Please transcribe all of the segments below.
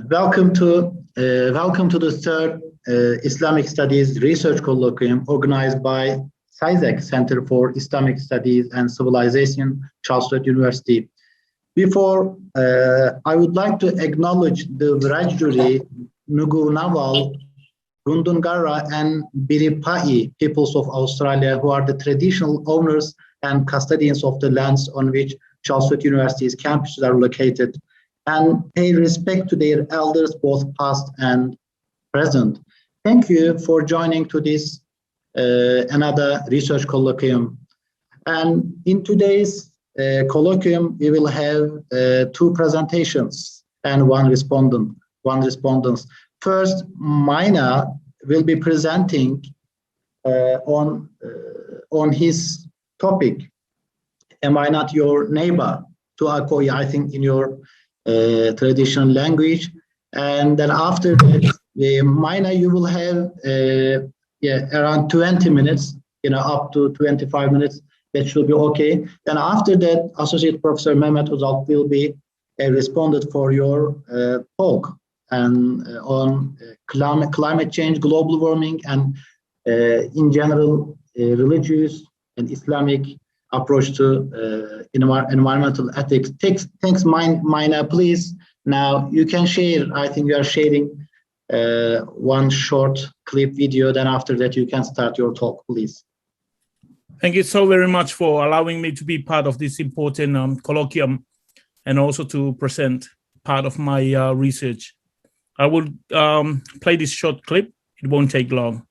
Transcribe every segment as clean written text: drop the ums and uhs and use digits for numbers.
Welcome to the third Islamic Studies Research Colloquium organized by CISEC, Center for Islamic Studies and Civilization, Charles University. Before, I would like to acknowledge the Wiradjuri, Nugu Nawal, Gundungara, and Biripai peoples of Australia, who are the traditional owners and custodians of the lands on which Charles University's campuses are located, and pay respect to their elders, both past and present. Thank you for joining to this another research colloquium. And in today's colloquium, we will have two presentations and one respondent. First, Maina will be presenting on his topic, Am I Not Your Neighbor? Tuakoi, I think in your traditional language. And then after that, Maina, you will have around 20 minutes, up to 25 minutes. That should be okay. Then after that, Associate Professor Mehmet Ozalp will be responded for your talk and on climate change, global warming, and in general, religious and Islamic approach to environmental ethics. Thanks, Maina. Please, now you can share. I think you are sharing one short clip video. Then after that, you can start your talk, please. Thank you so very much for allowing me to be part of this important colloquium and also to present part of my research. I will play this short clip. It won't take long.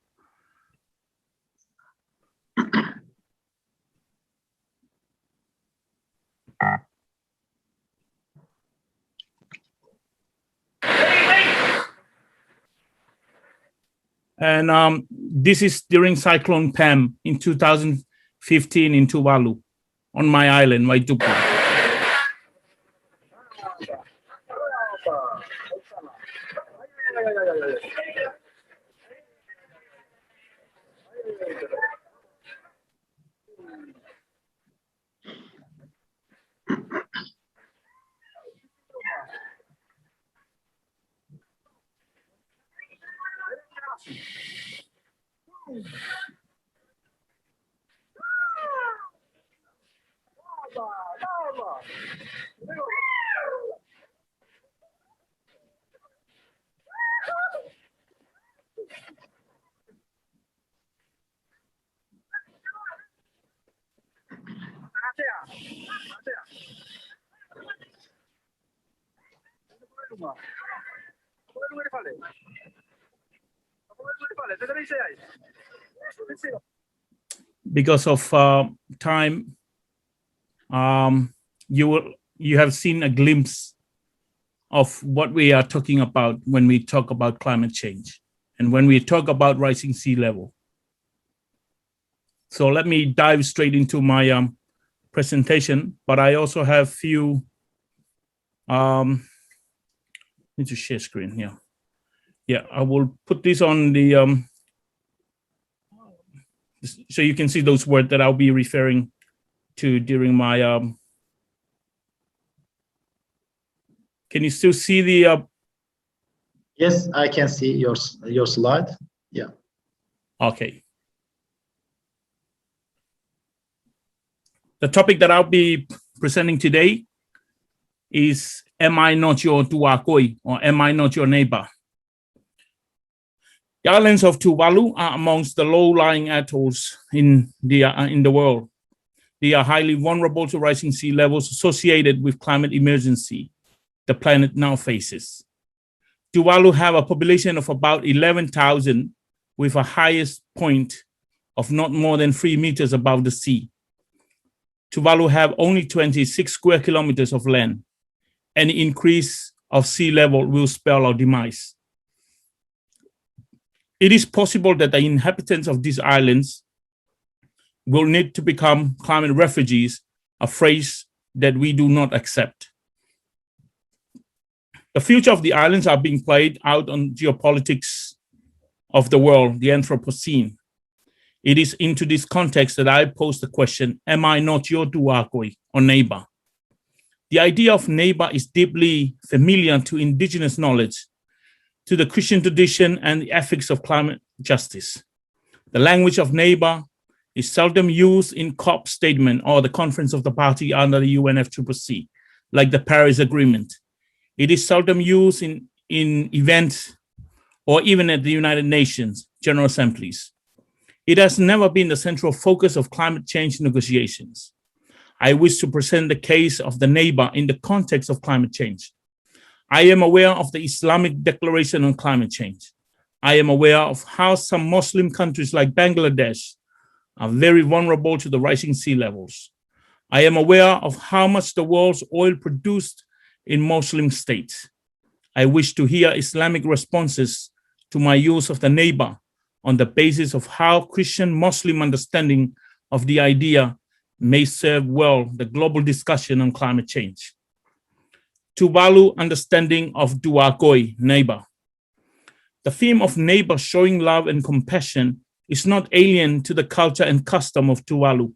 And this is during Cyclone Pam in 2015 in Tuvalu, on my island, Waitukpa. Because of time, you have seen a glimpse of what we are talking about when we talk about climate change and when we talk about rising sea level. So let me dive straight into my presentation, but I also have few, need to share screen here. Yeah, I will put this on the, so you can see those words that I'll be referring to during my, can you still see the? Yes, I can see your slide. Yeah. Okay. The topic that I'll be presenting today is, Am I Not Your tuakoi, or Am I Not Your Neighbor? The islands of Tuvalu are amongst the low-lying atolls in the world. They are highly vulnerable to rising sea levels associated with climate emergency the planet now faces. Tuvalu have a population of about 11,000 with a highest point of not more than 3 meters above the sea. Tuvalu have only 26 square kilometers of land. Any increase of sea level will spell our demise. It is possible that the inhabitants of these islands will need to become climate refugees, a phrase that we do not accept. The future of the islands are being played out on geopolitics of the world, the Anthropocene. It is into this context that I pose the question, am I not your tuakoi, or neighbor? The idea of neighbor is deeply familiar to indigenous knowledge, to the Christian tradition and the ethics of climate justice. The language of neighbor is seldom used in COP statement or the Conference of the Party under the UNFCCC, like the Paris Agreement. It is seldom used in events or even at the United Nations General Assemblies. It has never been the central focus of climate change negotiations. I wish to present the case of the neighbor in the context of climate change. I am aware of the Islamic Declaration on Climate Change. I am aware of how some Muslim countries like Bangladesh are very vulnerable to the rising sea levels. I am aware of how much the world's oil produced in Muslim states. I wish to hear Islamic responses to my use of the neighbor on the basis of how Christian Muslim understanding of the idea may serve well the global discussion on climate change. Tuvalu understanding of tuakoi, neighbor. The theme of neighbor showing love and compassion is not alien to the culture and custom of Tuvalu.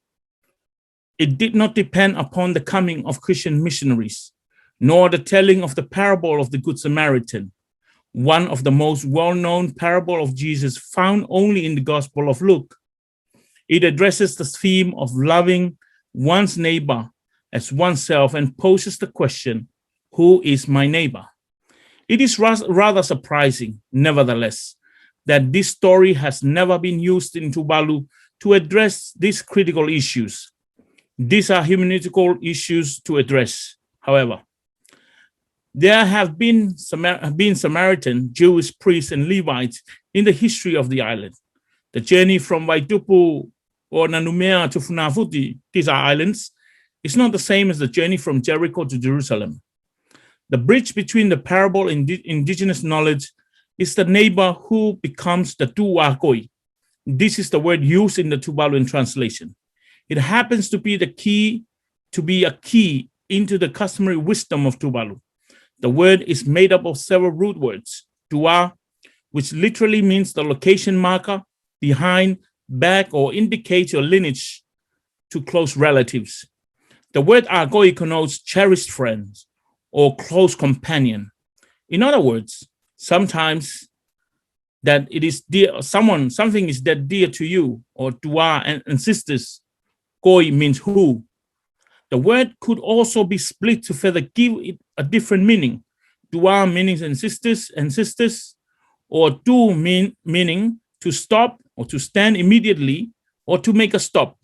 It did not depend upon the coming of Christian missionaries, nor the telling of the parable of the Good Samaritan, one of the most well-known parables of Jesus found only in the Gospel of Luke. It addresses the theme of loving one's neighbor as oneself and poses the question, who is my neighbor? It is rather surprising, nevertheless, that this story has never been used in Tuvalu to address these critical issues. These are humanitical issues to address, however. There have been Samaritan, Jewish priests and Levites in the history of the island. The journey from Waitupu or Nanumea to Funafuti, these are islands, is not the same as the journey from Jericho to Jerusalem. The bridge between the parable and indigenous knowledge is the neighbor who becomes the tuakoi. This is the word used in the Tuvaluan translation. It happens to be a key into the customary wisdom of Tuvalu. The word is made up of several root words, tua, which literally means the location marker, behind, back, or indicates your lineage to close relatives. The word agoi connotes cherished friends or close companion. In other words, sometimes that it is dear, something is that dear to you, or tua and sisters. Koi means who. The word could also be split to further give it a different meaning. Tua meaning sisters, or tu meaning to stop or to stand immediately or to make a stop.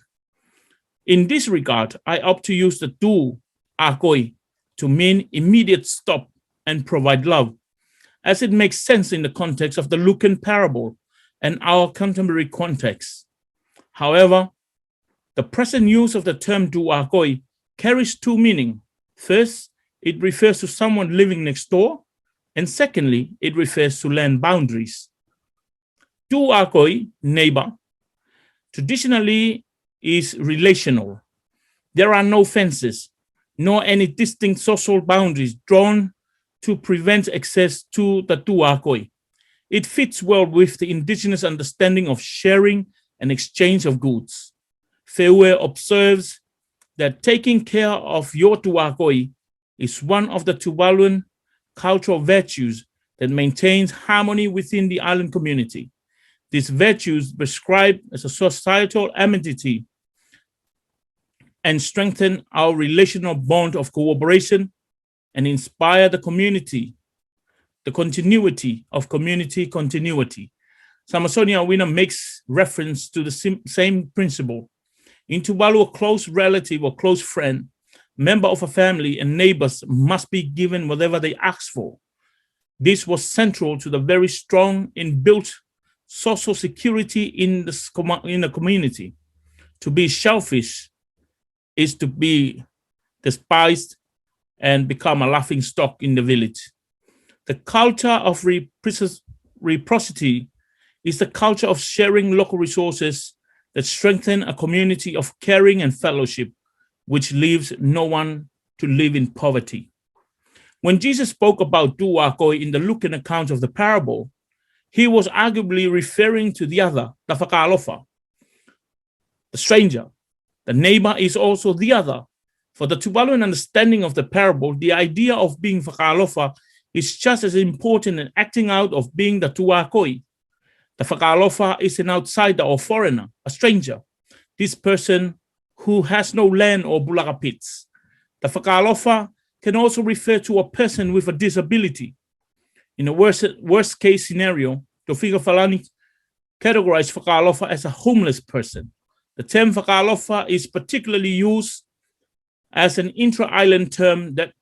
In this regard, I opt to use the tu akoi to mean immediate stop and provide love, as it makes sense in the context of the Lucan parable and our contemporary context. However, the present use of the term tuakoi carries two meanings. First, it refers to someone living next door, and secondly, it refers to land boundaries. Tuakoi, neighbor, traditionally is relational. There are no fences, nor any distinct social boundaries drawn to prevent access to the tuakoi. It fits well with the indigenous understanding of sharing and exchange of goods. Feue observes that taking care of your tuakoi is one of the Tuvaluan cultural virtues that maintains harmony within the island community. These virtues prescribe as a societal amenity and strengthen our relational bond of cooperation and inspire the community, the continuity of community continuity. Samasonia Wina makes reference to the same principle. In Tuvalu, a close relative or close friend, member of a family, and neighbors must be given whatever they ask for. This was central to the very strong inbuilt social security in the community. To be selfish is to be despised and become a laughing stock in the village. The culture of reciprocity is the culture of sharing local resources that strengthen a community of caring and fellowship, which leaves no one to live in poverty. When Jesus spoke about tuakoi in the Lucan account of the parable, he was arguably referring to the other, the fakalofa, the stranger. The neighbor is also the other, For the Tuvaluan understanding of the parable, the idea of being Fakalofa is just as important in acting out of being the tuakoi. The Fakalofa is an outsider or foreigner, a stranger. This person who has no land or bulaga pits. The Fakalofa can also refer to a person with a disability. In a worst case scenario, Tofika Falani categorized Fakalofa as a homeless person. The term Fakalofa is particularly used as an intra-island term that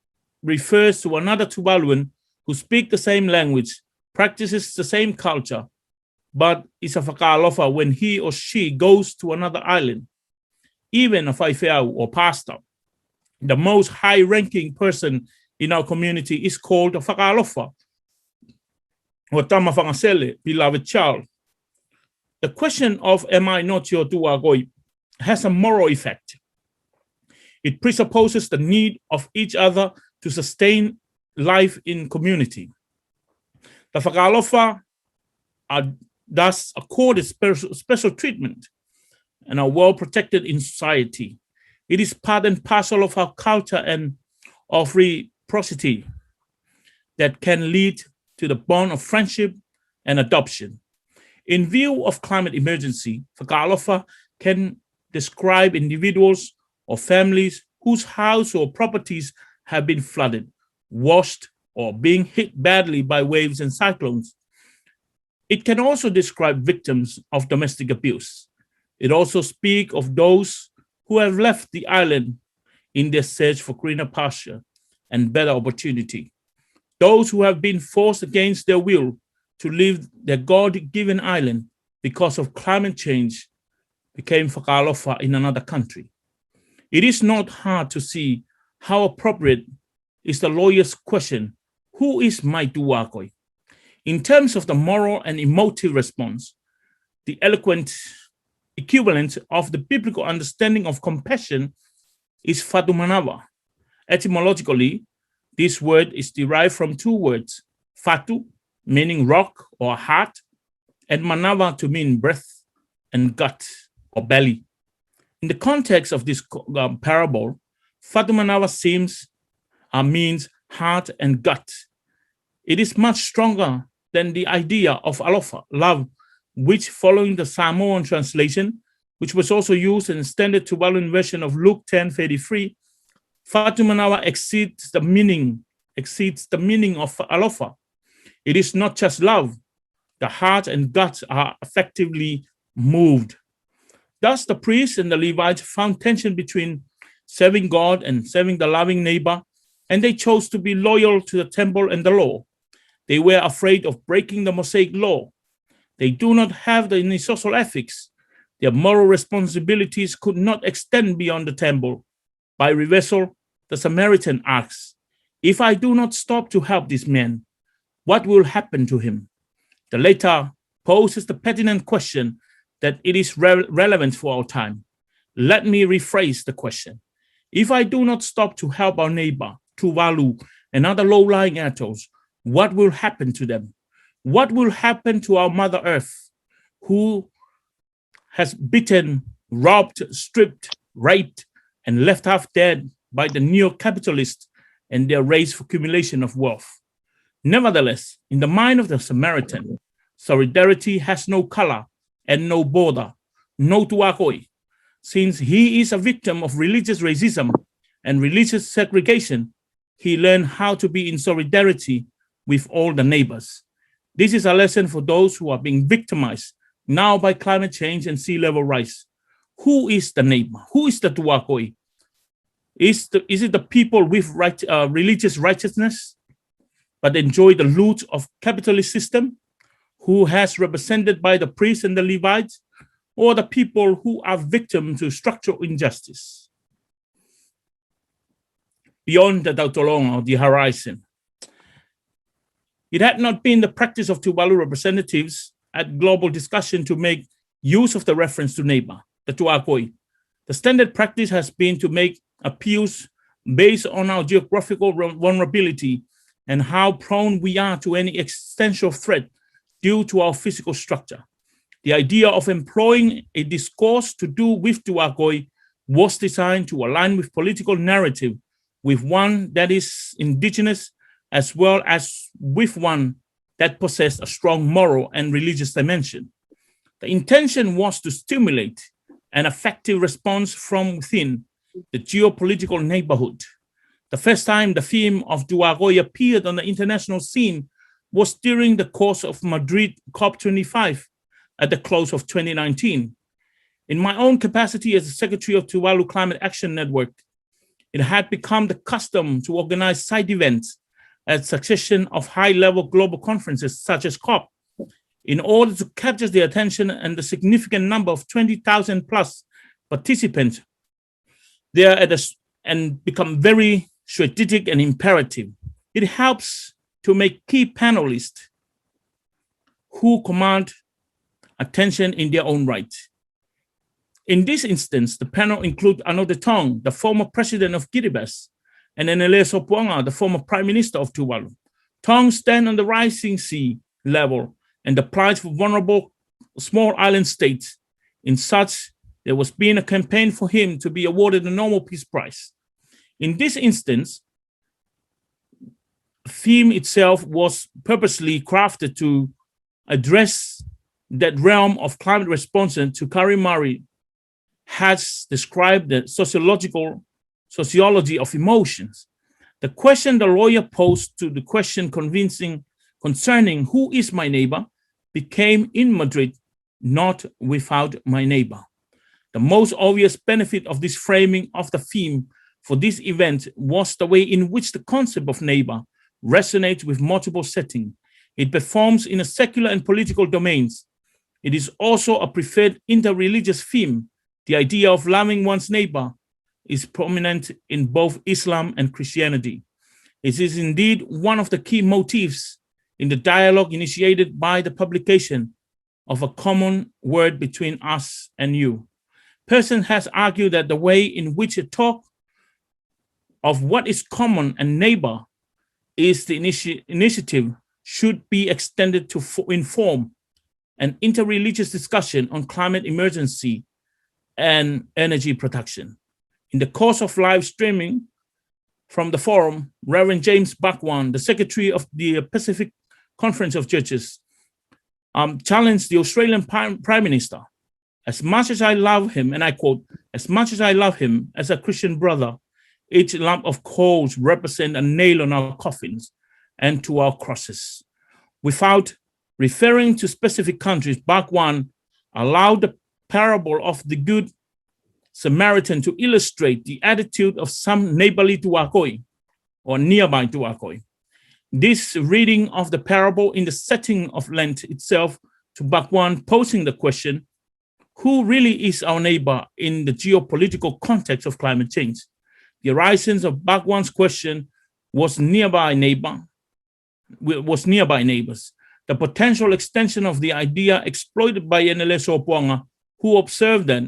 refers to another Tuvaluan who speaks the same language, practices the same culture, but is a Fakalofa when he or she goes to another island. Even a Faifeau or pastor, the most high-ranking person in our community is called a Fakalofa, or Tama Fangasele, beloved child. The question of am I not your tuakoi has a moral effect. It presupposes the need of each other to sustain life in community. The Fakalofa are thus accorded special treatment and are well protected in society. It is part and parcel of our culture and of reciprocity that can lead to the bond of friendship and adoption. In view of climate emergency, Fakalofa can describe individuals or families whose house or properties have been flooded, washed, or being hit badly by waves and cyclones. It can also describe victims of domestic abuse. It also speaks of those who have left the island in their search for greener pasture and better opportunity. Those who have been forced against their will to leave their God-given island because of climate change became Fakalofa in another country. It is not hard to see how appropriate is the lawyer's question, who is my tuakoi? In terms of the moral and emotive response, the eloquent equivalent of the biblical understanding of compassion is fatumanawa. Etymologically, this word is derived from two words, fatu, meaning rock or heart, and manawa to mean breath and gut or belly. In the context of this parable, fatumanawa means heart and gut. It is much stronger than the idea of alofa, love, which following the Samoan translation, which was also used in the standard Tuvaluan version of Luke 10:33, fatumanawa exceeds the meaning of alofa. It is not just love. The heart and gut are effectively moved. Thus, the priests and the Levites found tension between serving God and serving the loving neighbor, and they chose to be loyal to the temple and the law. They were afraid of breaking the Mosaic law. They do not have any social ethics. Their moral responsibilities could not extend beyond the temple. By reversal, the Samaritan asks, if I do not stop to help this man, what will happen to him? The latter poses the pertinent question that it is relevant for our time. Let me rephrase the question. If I do not stop to help our neighbor, Tuvalu, and other low-lying atolls, what will happen to them? What will happen to our Mother Earth, who has bitten, robbed, stripped, raped, and left half dead by the neo-capitalists and their race for accumulation of wealth? Nevertheless, in the mind of the Samaritan, solidarity has no color and no border, no tuakoi. Since he is a victim of religious racism and religious segregation, he learned how to be in solidarity with all the neighbors. This is a lesson for those who are being victimized now by climate change and sea level rise. Who is the neighbor? Who is the tuakoi? Is it the people with religious righteousness but enjoy the loot of capitalist system, who has represented by the priests and the Levites, or the people who are victims to structural injustice? Beyond the Tautolonga or the horizon, it had not been the practice of Tuvalu representatives at global discussion to make use of the reference to neighbor, the tuakoi. The standard practice has been to make appeals based on our geographical vulnerability and how prone we are to any existential threat due to our physical structure. The idea of employing a discourse to do with tuakoi was designed to align with political narrative, with one that is indigenous, as well as with one that possessed a strong moral and religious dimension. The intention was to stimulate an effective response from within the geopolitical neighborhood. The first time the theme of tuakoi appeared on the international scene was during the course of Madrid COP25 at the close of 2019. In my own capacity as the Secretary of Tuvalu Climate Action Network, it had become the custom to organize side events at succession of high-level global conferences such as COP in order to capture the attention and the significant number of 20,000 plus participants there and become very strategic and imperative. It helps to make key panelists who command attention in their own right. In this instance, the panel includes Anote Tong, the former president of Kiribati, and Enele Sopuanga, the former prime minister of Tuvalu. Tong stands on the rising sea level and the plight for vulnerable small island states. In such, there was being a campaign for him to be awarded the Nobel Peace Prize. In this instance, the theme itself was purposely crafted to address that realm of climate response to Karimari has described the sociology of emotions. The question the lawyer posed to the question concerning who is my neighbor became in Madrid, not without my neighbor. The most obvious benefit of this framing of the theme for this event was the way in which the concept of neighbor resonates with multiple settings. It performs in a secular and political domains. It is also a preferred interreligious theme. The idea of loving one's neighbor is prominent in both Islam and Christianity. It is indeed one of the key motifs in the dialogue initiated by the publication of a common word between us and you. Person has argued that the way in which a talk of what is common and neighbor is the initiative should be extended to inform an interreligious discussion on climate emergency and energy production. In the course of live streaming from the forum, Reverend James Bhagwan, the Secretary of the Pacific Conference of Churches, challenged the Australian Prime Minister, as much as I love him, and I quote, as much as I love him as a Christian brother, each lump of coals represent a nail on our coffins and to our crosses. Without referring to specific countries, Bhagwan allowed the parable of the Good Samaritan to illustrate the attitude of some neighborly tuakoi or nearby tuakoi. This reading of the parable in the setting of Lent itself to Bhagwan posing the question, who really is our neighbor in the geopolitical context of climate change? The horizons of Bhagwan's question was nearby neighbors. The potential extension of the idea exploited by Enele Sopuanga, who observed that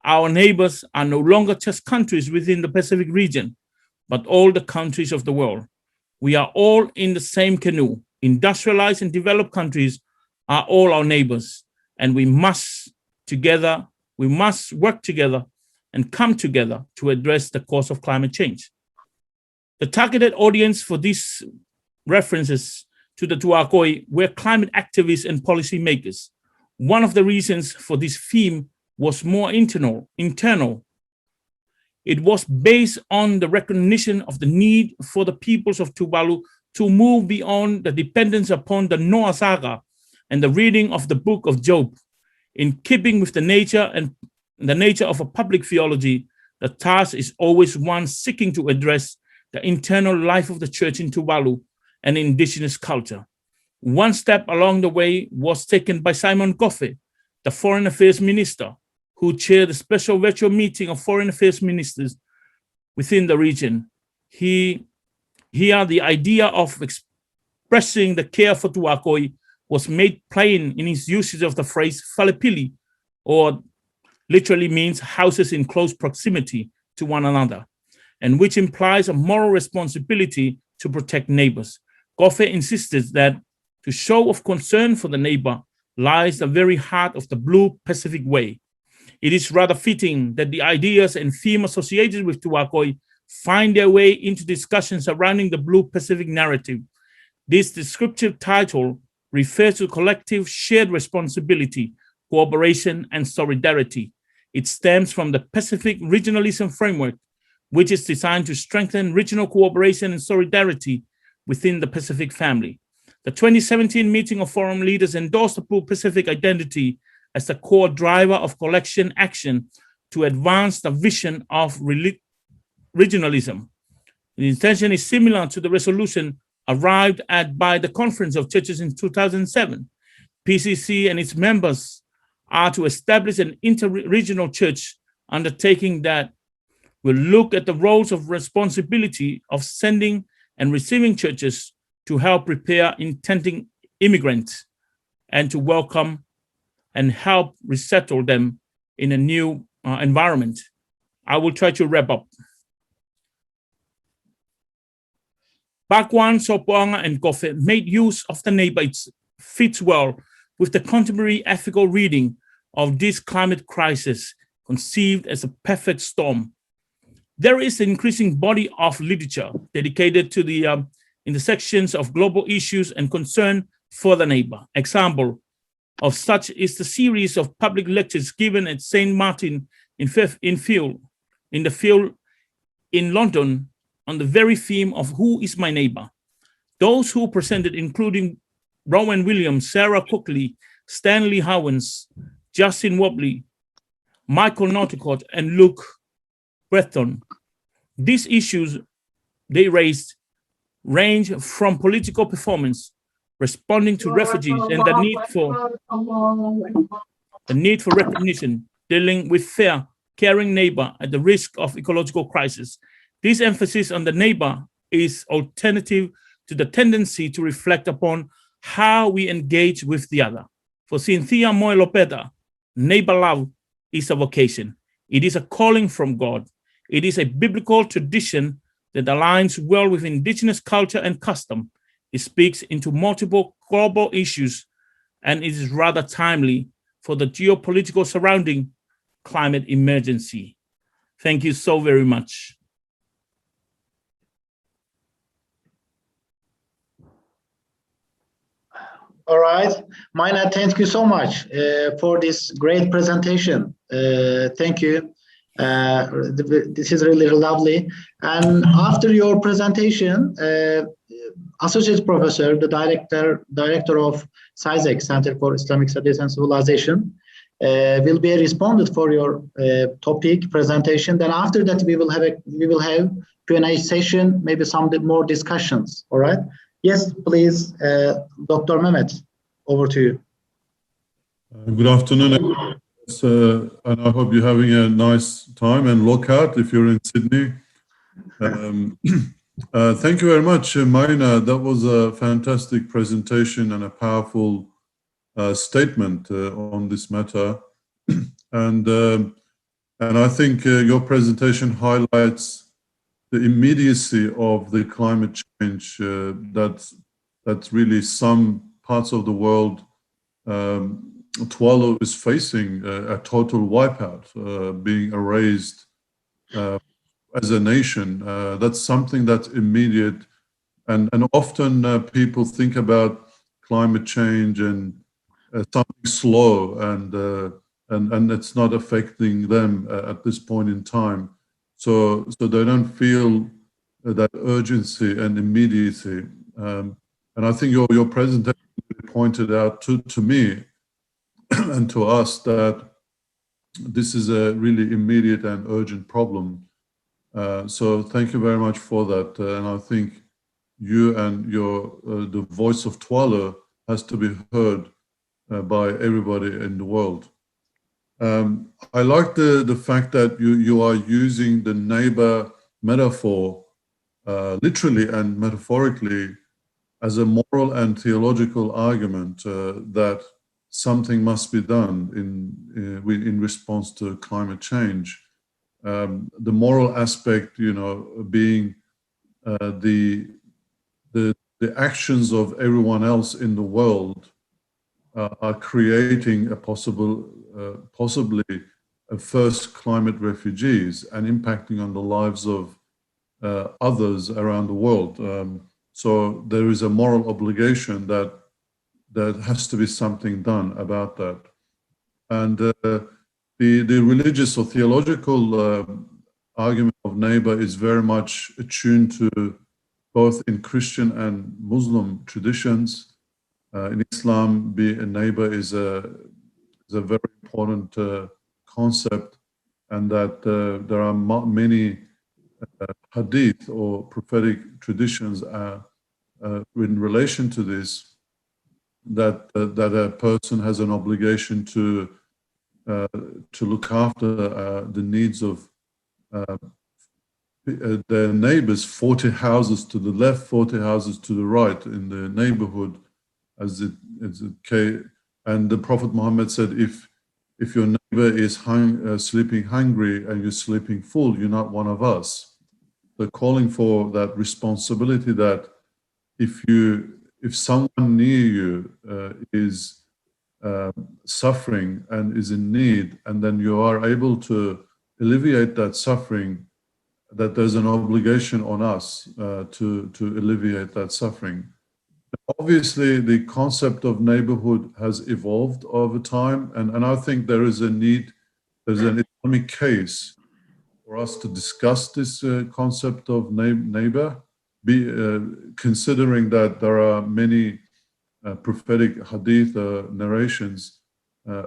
our neighbors are no longer just countries within the Pacific region, but all the countries of the world. We are all in the same canoe. Industrialized and developed countries are all our neighbors, and we must work together and come together to address the cause of climate change. The targeted audience for these references to the tuakoi were climate activists and policymakers. One of the reasons for this theme was more internal. It was based on the recognition of the need for the peoples of Tuvalu to move beyond the dependence upon the Noah saga and the reading of the book of Job. In keeping with the nature of a public theology, the task is always one seeking to address the internal life of the church in Tuvalu and indigenous culture. One step along the way was taken by Simon Goffe, the Foreign Affairs Minister, who chaired a special virtual meeting of foreign affairs ministers within the region. Here, the idea of expressing the care for tuakoi was made plain in his usage of the phrase falipili, or literally means houses in close proximity to one another, and which implies a moral responsibility to protect neighbors. Goffe insisted that to show of concern for the neighbor lies the very heart of the Blue Pacific Way. It is rather fitting that the ideas and theme associated with tuakoi find their way into discussions surrounding the Blue Pacific narrative. This descriptive title refers to collective shared responsibility, cooperation, and solidarity. It stems from the Pacific regionalism framework, which is designed to strengthen regional cooperation and solidarity within the Pacific family. The 2017 meeting of forum leaders endorsed the Blue Pacific identity as the core driver of collection action to advance the vision of regionalism. The intention is similar to the resolution arrived at by the Conference of Churches in 2007. PCC and its members are to establish an inter-regional church undertaking that will look at the roles of responsibility of sending and receiving churches to help prepare intending immigrants and to welcome and help resettle them in a new environment. I will try to wrap up. Bakwan, Sopoanga, and Kofe made use of the neighbor. It fits well with the contemporary ethical reading of this climate crisis, conceived as a perfect storm. There is an increasing body of literature dedicated to the intersections of global issues and concern for the neighbor. Example of such is the series of public lectures given at St. Martin in the field in London on the very theme of who is my neighbor. Those who presented, including Rowan Williams, Sarah Cookley, Stanley Howens, Justin Wobbly, Michael Nauticott, and Luke Breton. These issues they raised range from political performance, responding to refugees, and the need for recognition, dealing with fair, caring neighbor at the risk of ecological crisis. This emphasis on the neighbor is alternative to the tendency to reflect upon how we engage with the other. For Cynthia Moy Lopeta, neighbor love is a vocation. It is a calling from God. It is a biblical tradition that aligns well with indigenous culture and custom. It speaks into multiple global issues, and it is rather timely for the geopolitical surrounding climate emergency. Thank you so very much. All right, Maina, thank you so much for this great presentation. Thank you. This is really lovely. And after your presentation, Associate Professor, the Director of CISEC, Center for Islamic Studies and Civilization, will be responded for your topic presentation. Then after that, we will have Q&A session, maybe some more discussions. All right. Yes, please, Dr. Mehmet, over to you. Good afternoon, and I hope you're having a nice time and lockout if you're in Sydney. Thank you very much, Maina. That was a fantastic presentation and a powerful statement on this matter. And I think your presentation highlights the immediacy of the climate change that's really some parts of the world. Tuvalu is facing a total wipeout, being erased as a nation. That's something that's immediate, and often people think about climate change and something slow, and it's not affecting them at this point in time. So they don't feel that urgency and immediacy. And I think your presentation pointed out to me and to us that this is a really immediate and urgent problem. So thank you very much for that. And I think you and the voice of Tuvalu has to be heard by everybody in the world. I like the fact that you are using the neighbor metaphor literally and metaphorically as a moral and theological argument that something must be done in response to climate change. The moral aspect, being the actions of everyone else in the world are creating a possibly first climate refugees and impacting on the lives of others around the world. So there is a moral obligation that has to be something done about that. And the religious or theological argument of neighbor is very much attuned to both in Christian and Muslim traditions. In Islam, being a neighbor is a very important concept, and that there are many hadith or prophetic traditions in relation to this, that a person has an obligation to look after the needs of their neighbors, 40 houses to the left, 40 houses to the right in the neighborhood, as it came. And the Prophet Muhammad said, if your neighbor is sleeping hungry and you're sleeping full, you're not one of us. They're calling for that responsibility that if someone near you is suffering and is in need, and then you are able to alleviate that suffering, that there's an obligation on us to alleviate that suffering. Obviously, the concept of neighborhood has evolved over time, and I think there is a need, there's an Islamic case for us to discuss this concept of neighbor, considering that there are many prophetic hadith narrations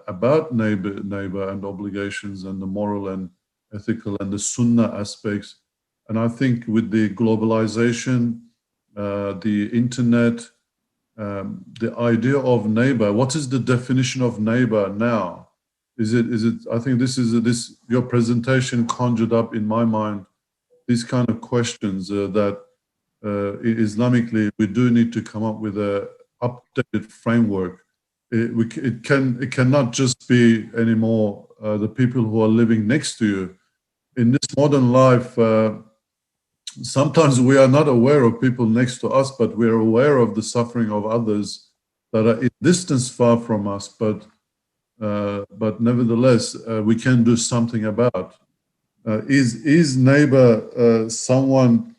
about neighbor and obligations and the moral and ethical and the sunnah aspects. And I think with the globalization, the internet, the idea of neighbor, what is the definition of neighbor now? Is it, I think your presentation conjured up in my mind these kind of questions that Islamically we do need to come up with a updated framework. It cannot just be anymore the people who are living next to you. In this modern life, sometimes we are not aware of people next to us, but we are aware of the suffering of others that are in distance far from us. But nevertheless, we can do something about. Is neighbor someone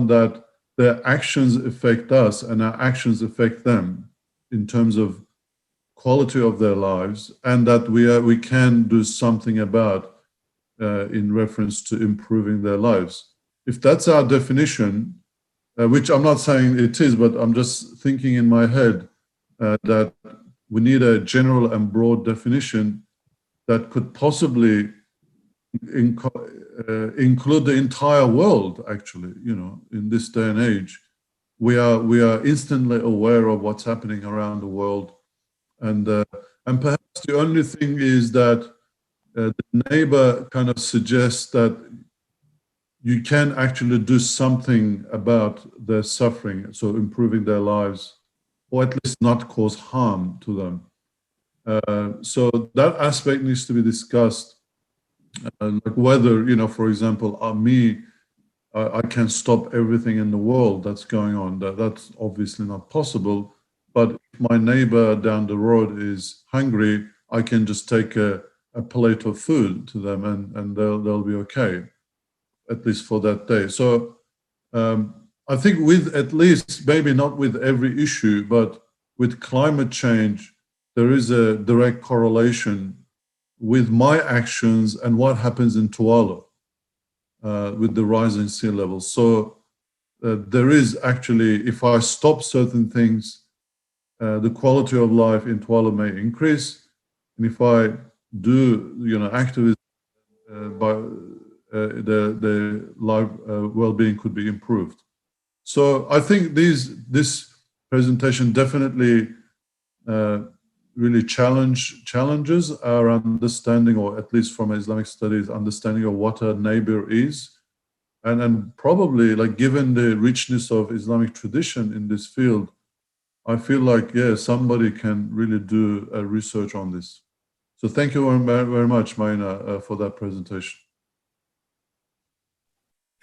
that their actions affect us and our actions affect them in terms of quality of their lives, and that we can do something about in reference to improving their lives? If that's our definition, which I'm not saying it is, but I'm just thinking in my head that we need a general and broad definition that could possibly include the entire world. Actually, in this day and age, we are instantly aware of what's happening around the world, and perhaps the only thing is that the neighbor kind of suggests that you can actually do something about their suffering, so improving their lives, or at least not cause harm to them. So that aspect needs to be discussed. Like whether, for example, I can stop everything in the world that's going on. That's obviously not possible. But if my neighbor down the road is hungry, I can just take a plate of food to them, and they'll be okay, at least for that day. So I think with at least, maybe not with every issue, but with climate change, there is a direct correlation with my actions and what happens in Tuala with the rising sea level. So there is actually, if I stop certain things, the quality of life in Tuala may increase. And if I do, activism, the life well-being could be improved. So I think this presentation definitely really challenges our understanding, or at least from Islamic studies, understanding of what a neighbor is. And probably, like, given the richness of Islamic tradition in this field, I feel like, yeah, somebody can really do a research on this. So thank you very much, Maina, for that presentation.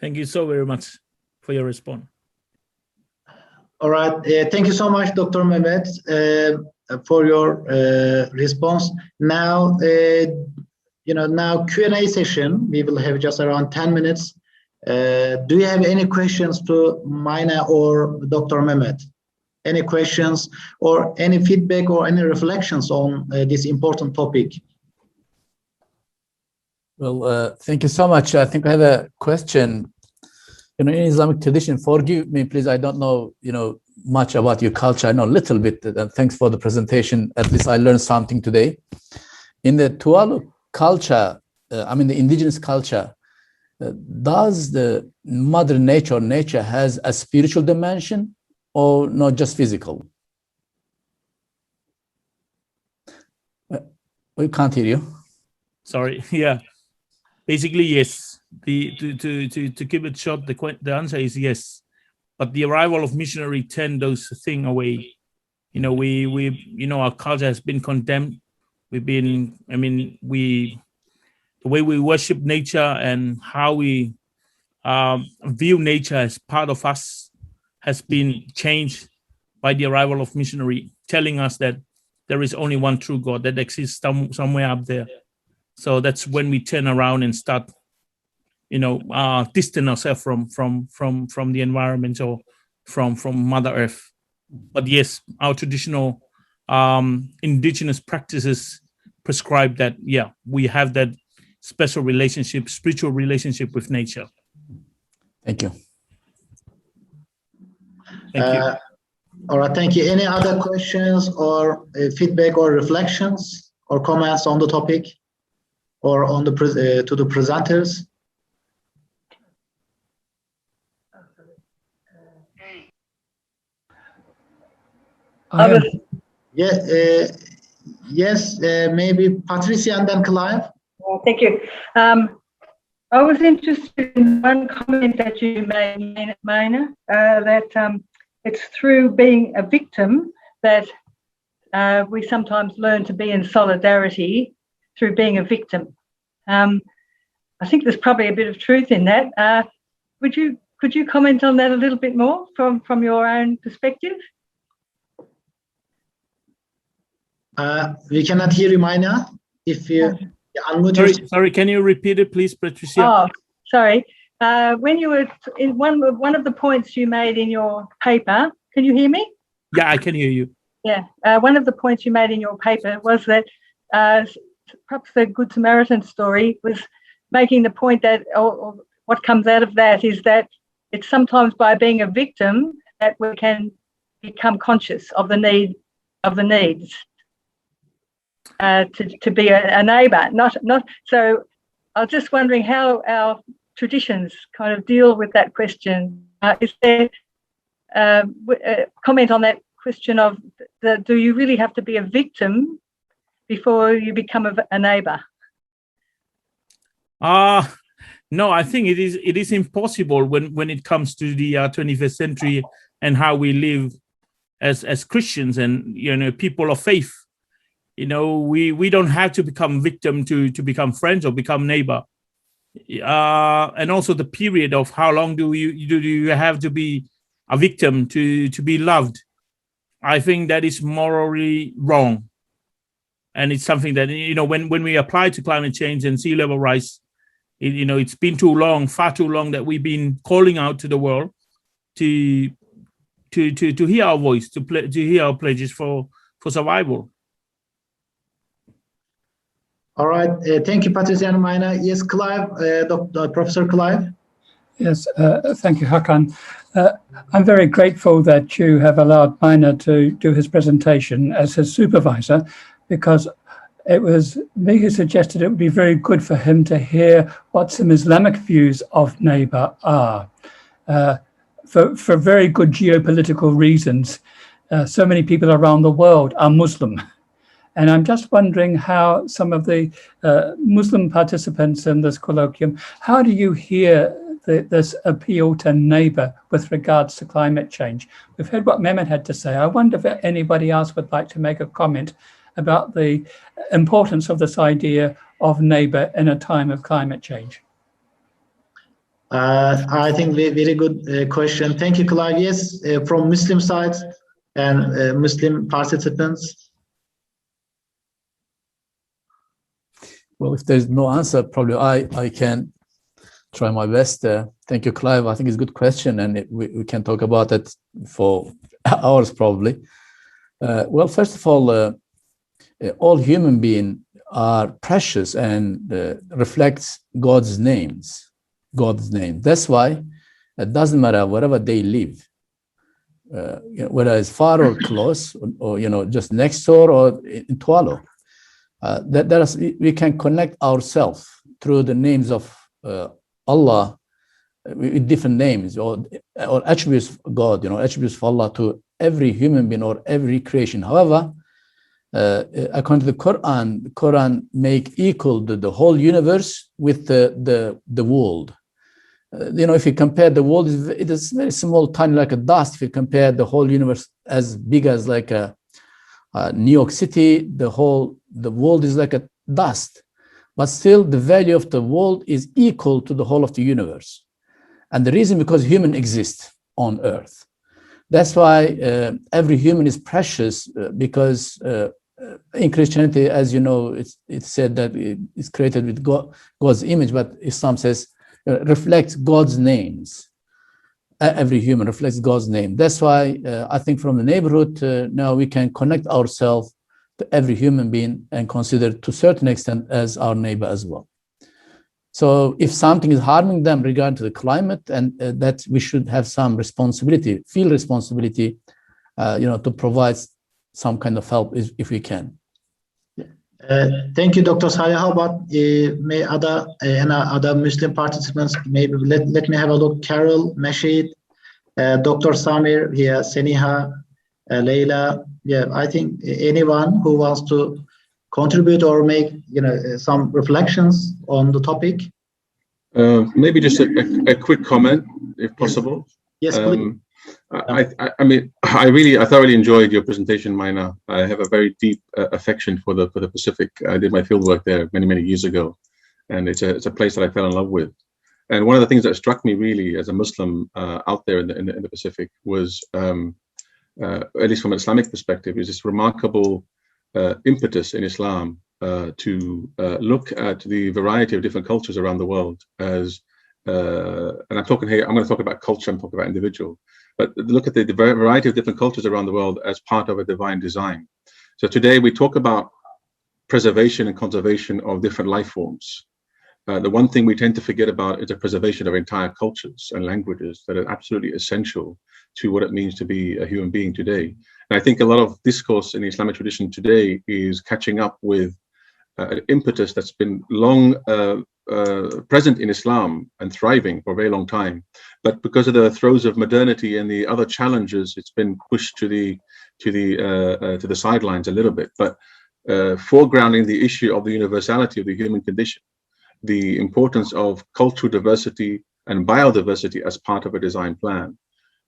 Thank you so very much for your response. All right. Thank you so much, Dr. Mehmet. for your response. Now, now Q&A session. We will have just around 10 minutes. Do you have any questions to Maina or Dr. Mehmet? Any questions or any feedback or any reflections on this important topic? Well, thank you so much. I think I have a question. In Islamic tradition, forgive me, please. I don't know, much about your culture. I know a little bit. And thanks for the presentation. At least I learned something today. In the Tuvalu culture, the indigenous culture, does the mother nature or nature has a spiritual dimension or not just physical? We can't hear you. Sorry. Yeah. Basically, yes. To keep it short, the answer is yes. But the arrival of missionary turned those things away. Our culture has been condemned. The way we worship nature and how we view nature as part of us has been changed by the arrival of missionary, telling us that there is only one true God that exists somewhere up there. So that's when we turn around and start, distance ourselves from the environment or from Mother Earth. But yes, our traditional indigenous practices prescribe that, we have that special relationship, spiritual relationship with nature. Thank you. Thank you. All right, thank you. Any other questions or feedback or reflections or comments on the topic or on to the presenters? Yes, maybe Patricia and then Clive. Thank you. I was interested in one comment that you made, Maina, that it's through being a victim that we sometimes learn to be in solidarity through being a victim. I think there's probably a bit of truth in that. Could you comment on that a little bit more from your own perspective? We cannot hear you, Maina. If you unmute. Sorry, can you repeat it, please, Patricia? Oh, sorry. When you were in one of the points you made in your paper, can you hear me? Yeah, I can hear you. Yeah, one of the points you made in your paper was that perhaps the Good Samaritan story was making the point that, or what comes out of that is that it's sometimes by being a victim that we can become conscious of the needs to be a neighbour. Not. So I was just wondering how our traditions kind of deal with that question. Is there a comment on that question of do you really have to be a victim before you become a neighbour? No, I think it is impossible when it comes to the 21st century and how we live as Christians and people of faith. We don't have to become victim to become friends or become neighbor. And also the period of how long do you have to be a victim to be loved. I think that is morally wrong. And it's something that, when we apply to climate change and sea level rise, it's been too long, far too long that we've been calling out to the world to hear our voice, to hear our pledges for survival. All right. Thank you, Patricia and Maina. Yes, Clive, Professor Clive. Yes, thank you, Hakan. I'm very grateful that you have allowed Maina to do his presentation as his supervisor, because it was me who suggested it would be very good for him to hear what some Islamic views of neighbour are. For very good geopolitical reasons, so many people around the world are Muslim. And I'm just wondering how some of the Muslim participants in this colloquium, how do you hear this appeal to neighbour with regards to climate change? We've heard what Mehmet had to say. I wonder if anybody else would like to make a comment about the importance of this idea of neighbour in a time of climate change. I think very good question. Thank you, Clive. Yes, from Muslim side and Muslim participants, Well, if there's no answer, probably I can try my best. Thank you, Clive. I think it's a good question, and we can talk about it for hours probably. Well, first of all human beings are precious and reflects God's name. That's why it doesn't matter wherever they live, whether it's far or close, or just next door or in Tualo. We can connect ourselves through the names of Allah with different names or attributes of God, attributes of Allah to every human being or every creation. However, according to the Quran make equal the whole universe with the world. If you compare the world, it is very small, tiny, like a dust. If you compare the whole universe as big as like a New York City, the world is like a dust. But still, the value of the world is equal to the whole of the universe. And the reason, because human exists on Earth. That's why every human is precious, because in Christianity, as you know, it's said that it's created with God's image, but Islam says reflects God's names. Every human reflects God's name. That's why I think from the neighborhood, now we can connect ourselves to every human being and consider to a certain extent as our neighbor as well. So if something is harming them regarding to the climate, and that we should have some responsibility, feel responsibility, to provide some kind of help if we can. Thank you, Dr. Salih. How about may other Muslim participants? Maybe let me have a look. Carol, Mashid, Dr. Samir, here, Seniha, Leila. Yeah, I think anyone who wants to contribute or make some reflections on the topic. Maybe just a quick comment, if possible. Yes, please. I thoroughly enjoyed your presentation, Maina. I have a very deep affection for the Pacific. I did my fieldwork there many years ago, and it's a place that I fell in love with. And one of the things that struck me really as a Muslim out there in the Pacific was, at least from an Islamic perspective, is this remarkable impetus in Islam to look at the variety of different cultures around the world as, and I'm going to talk about culture, I'm talking about individual, but look at the variety of different cultures around the world as part of a divine design. So today we talk about preservation and conservation of different life forms. The one thing we tend to forget about is the preservation of entire cultures and languages that are absolutely essential to what it means to be a human being today. And I think a lot of discourse in the Islamic tradition today is catching up with an impetus that's been long present in Islam and thriving for a very long time, but because of the throes of modernity and the other challenges, it's been pushed to the sidelines a little bit. But foregrounding the issue of the universality of the human condition, the importance of cultural diversity and biodiversity as part of a design plan,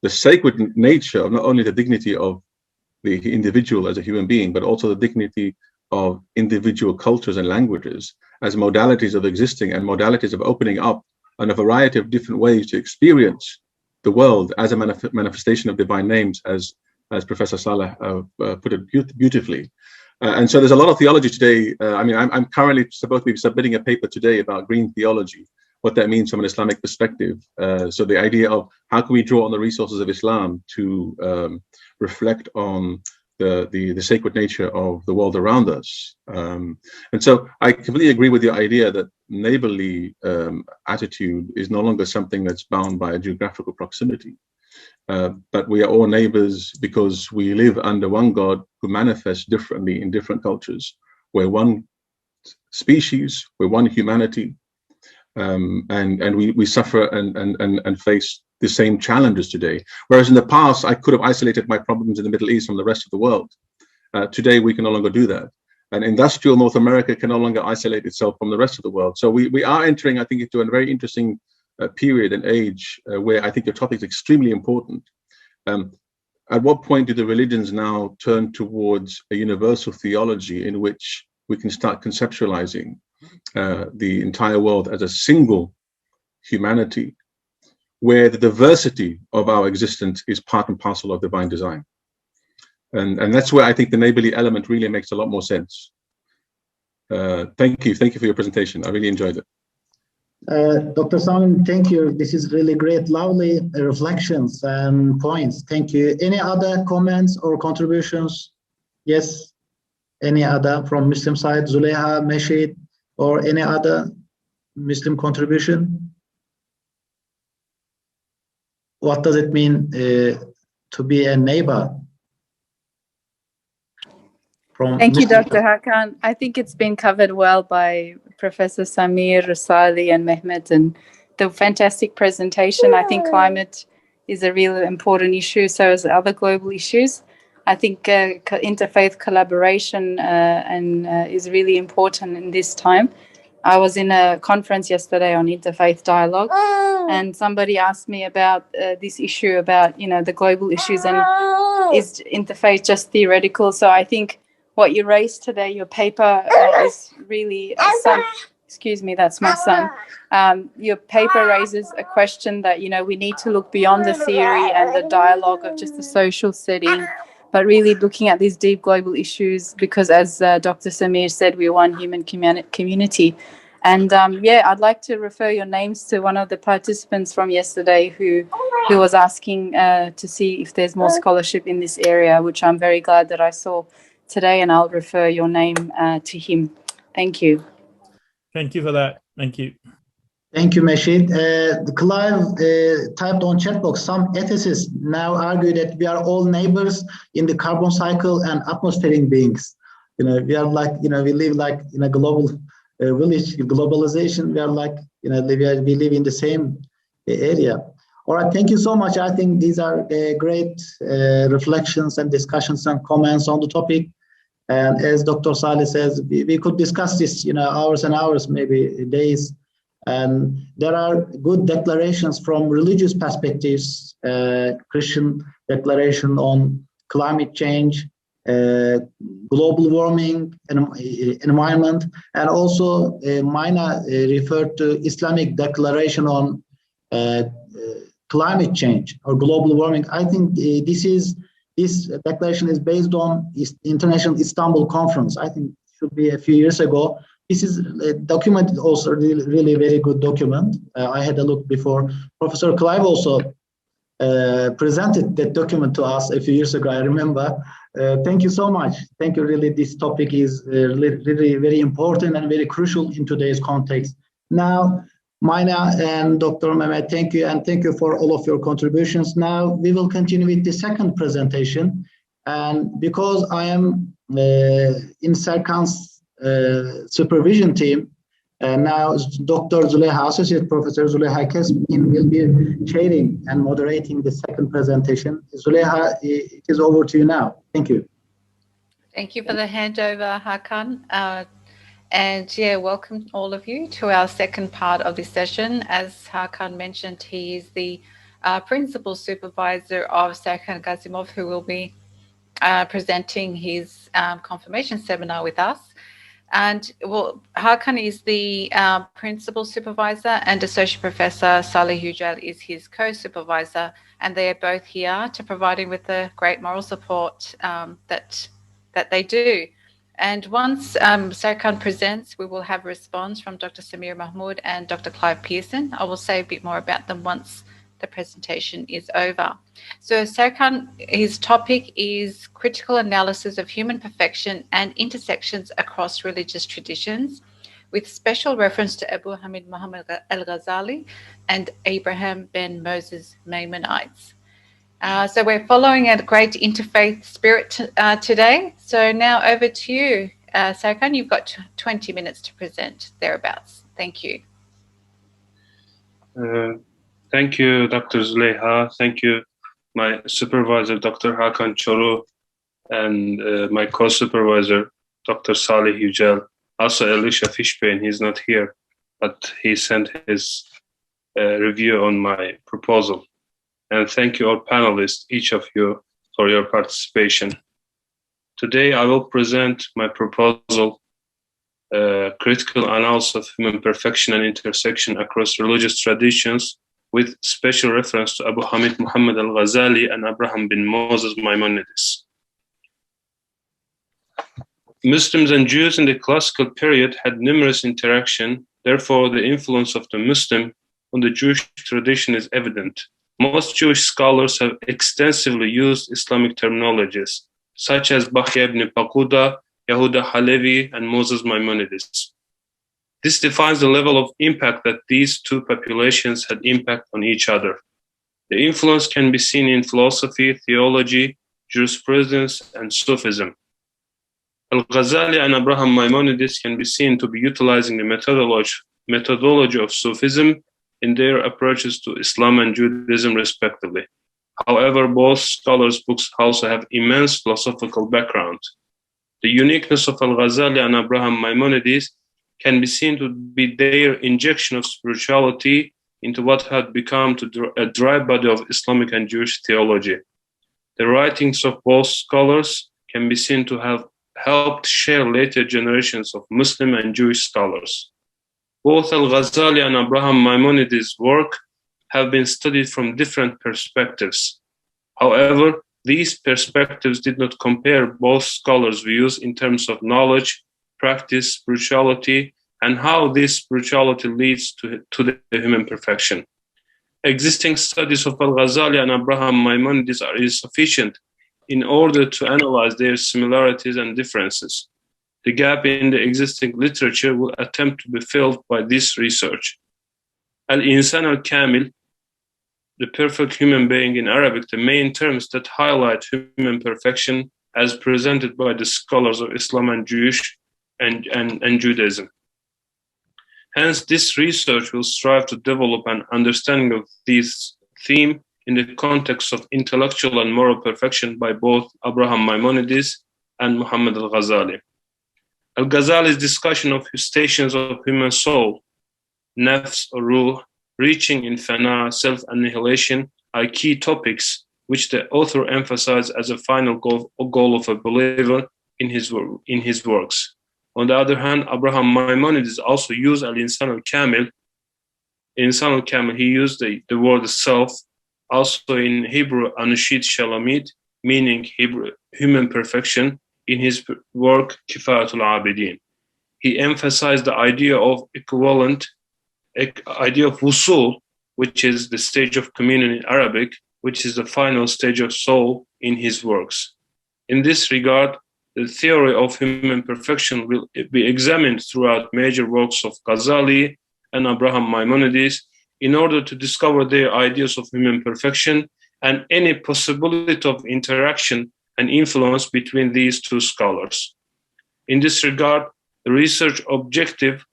the sacred nature of not only the dignity of the individual as a human being, but also the dignity of individual cultures and languages as modalities of existing and modalities of opening up and a variety of different ways to experience the world as a manifestation of divine names, as Professor Saleh put it beautifully. And so there's a lot of theology today. I'm currently supposed to be submitting a paper today about green theology, what that means from an Islamic perspective. So the idea of how can we draw on the resources of Islam to reflect on the sacred nature of the world around us. And so I completely agree with your idea that neighborly attitude is no longer something that's bound by a geographical proximity. But we are all neighbors because we live under one God who manifests differently in different cultures. We're one species, we're one humanity, and we suffer and face the same challenges today. Whereas in the past, I could have isolated my problems in the Middle East from the rest of the world. Today, we can no longer do that. And industrial North America can no longer isolate itself from the rest of the world. So we are entering, I think, into a very interesting period and age where I think your topic is extremely important. At what point do the religions now turn towards a universal theology in which we can start conceptualizing the entire world as a single humanity, where the diversity of our existence is part and parcel of divine design? And that's where I think the neighborly element really makes a lot more sense. Thank you for your presentation. I really enjoyed it. Dr. Samin, thank you. This is really great, lovely reflections and points. Thank you. Any other comments or contributions? Yes. Any other from Muslim side, Zuleyha, Meshid, or any other Muslim contribution? What does it mean to be a neighbor? Thank you, Dr. Hakan. I think it's been covered well by Professor Samir, Rasali, and Mehmet, and the fantastic presentation. I think climate is a really important issue, so is other global issues. I think interfaith collaboration is really important in this time. I was in a conference yesterday on interfaith dialogue, and somebody asked me about this issue about, the global issues, and is interfaith just theoretical? So I think what you raised today, your paper is really excuse me, that's my son. Your paper raises a question that, we need to look beyond the theory and the dialogue of just the social setting, but really looking at these deep global issues, because as Dr. Samir said, we're one human community. And I'd like to refer your names to one of the participants from yesterday who was asking to see if there's more scholarship in this area, which I'm very glad that I saw today, and I'll refer your name to him. Thank you. Thank you for that. Thank you. Thank you, Meshid. Clive typed on chat box, some ethicists now argue that we are all neighbors in the carbon cycle and atmospheric beings. We are like, we live like in a global village, globalization. We are like, we live in the same area. All right, thank you so much. I think these are great reflections and discussions and comments on the topic. And as Dr. Saleh says, we could discuss this, hours and hours, maybe days. And there are good declarations from religious perspectives, Christian declaration on climate change, global warming, and environment, and also Maina referred to Islamic declaration on climate change or global warming. I think this declaration is based on International Istanbul Conference. I think it should be a few years ago. This is a document, also really very good document. I had a look before. Professor Clive also presented that document to us a few years ago, I remember. Thank you so much. Thank you. Really, this topic is really very important and very crucial in today's context. Now, Maina and Dr. Mehmet, thank you, and thank you for all of your contributions. Now, we will continue with the second presentation. And because I am in Sarkhan's supervision team, now Dr. Zuleyha, Associate Professor Zuleyha Keskin will be chairing and moderating the second presentation. Zuleyha, it is over to you now. Thank you. Thank you for the handover, Hakan. Welcome all of you to our second part of this session. As Hakan mentioned, he is the principal supervisor of Sarkhan Gasimov, who will be presenting his confirmation seminar with us. And Hakan is the principal supervisor, and Associate Professor Salih Yücel is his co-supervisor, and they are both here to provide him with the great moral support that they do. And once Sarkhan presents, we will have a response from Dr. Samir Mahmood and Dr. Clive Pearson. I will say a bit more about them once the presentation is over. So Sarkhan, his topic is critical analysis of human perfection and intersections across religious traditions, with special reference to Abu Hamid Muhammad al-Ghazali and Abraham ben Moses Maimonides. So we're following a great interfaith spirit today. So now over to you, Sarkhan. You've got 20 minutes to present, thereabouts. Thank you. Thank you, Dr. Zuleyha. Thank you, my supervisor, Dr. Hakan Çoru, and my co-supervisor, Dr. Salih Yücel. Also, Elisha Fishbane, he's not here, but he sent his review on my proposal. And thank you all panelists, each of you, for your participation. Today, I will present my proposal, critical analysis of human perfection and intersection across religious traditions, with special reference to Abu Hamid Muhammad al-Ghazali and Abraham bin Moses Maimonides. Muslims and Jews in the classical period had numerous interaction. Therefore, the influence of the Muslim on the Jewish tradition is evident. Most Jewish scholars have extensively used Islamic terminologies, such as Bahya ibn Paquda, Yehuda Halevi, and Moses Maimonides. This defines the level of impact that these two populations had impact on each other. The influence can be seen in philosophy, theology, jurisprudence, and Sufism. Al-Ghazali and Abraham Maimonides can be seen to be utilizing the methodology of Sufism in their approaches to Islam and Judaism, respectively. However, both scholars' books also have immense philosophical background. The uniqueness of Al-Ghazali and Abraham Maimonides can be seen to be their injection of spirituality into what had become a dry body of Islamic and Jewish theology. The writings of both scholars can be seen to have helped share later generations of Muslim and Jewish scholars. Both Al-Ghazali and Abraham Maimonides' work have been studied from different perspectives. However, these perspectives did not compare both scholars' views in terms of knowledge, practice, spirituality, and how this spirituality leads to the human perfection. Existing studies of Al-Ghazali and Abraham Maimonides are insufficient in order to analyze their similarities and differences. The gap in the existing literature will attempt to be filled by this research. Al-Insan al-Kamil, the perfect human being in Arabic, the main terms that highlight human perfection as presented by the scholars of Islam and Jewish and Judaism. Hence, this research will strive to develop an understanding of this theme in the context of intellectual and moral perfection by both Abraham Maimonides and Muhammad al-Ghazali. Al-Ghazali's discussion of stations of human soul, nafs or ruh, reaching in fana, self-annihilation, are key topics which the author emphasized as a final goal of a believer in his works. On the other hand, Abraham Maimonides also used al-Insan al-Kamil. Insan al-Kamil, he used the word self, also in Hebrew, Anushid Shalamid, meaning human perfection, in his work, Kifayatul Abidin. He emphasized the idea of idea of wusul, which is the stage of communion in Arabic, which is the final stage of soul, in his works. In this regard, the theory of human perfection will be examined throughout major works of Ghazali and Abraham Maimonides in order to discover their ideas of human perfection and any possibility of interaction and influence between these two scholars. In this regard, the research objective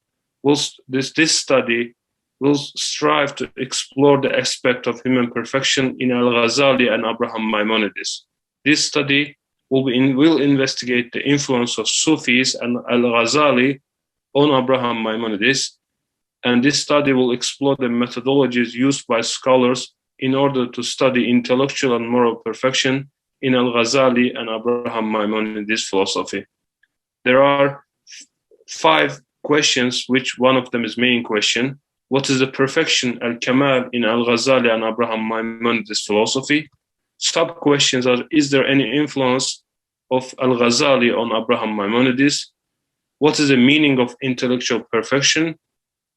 this study will strive to explore the aspect of human perfection in Al-Ghazali and Abraham Maimonides. This study will investigate the influence of Sufis and Al-Ghazali on Abraham Maimonides, and this study will explore the methodologies used by scholars in order to study intellectual and moral perfection in Al-Ghazali and Abraham Maimonides' philosophy. There are 5 questions, which one of them is main question. What is the perfection, al-Kamal, in Al-Ghazali and Abraham Maimonides' philosophy? Sub-questions are, is there any influence of Al-Ghazali on Abraham Maimonides? What is the meaning of intellectual perfection,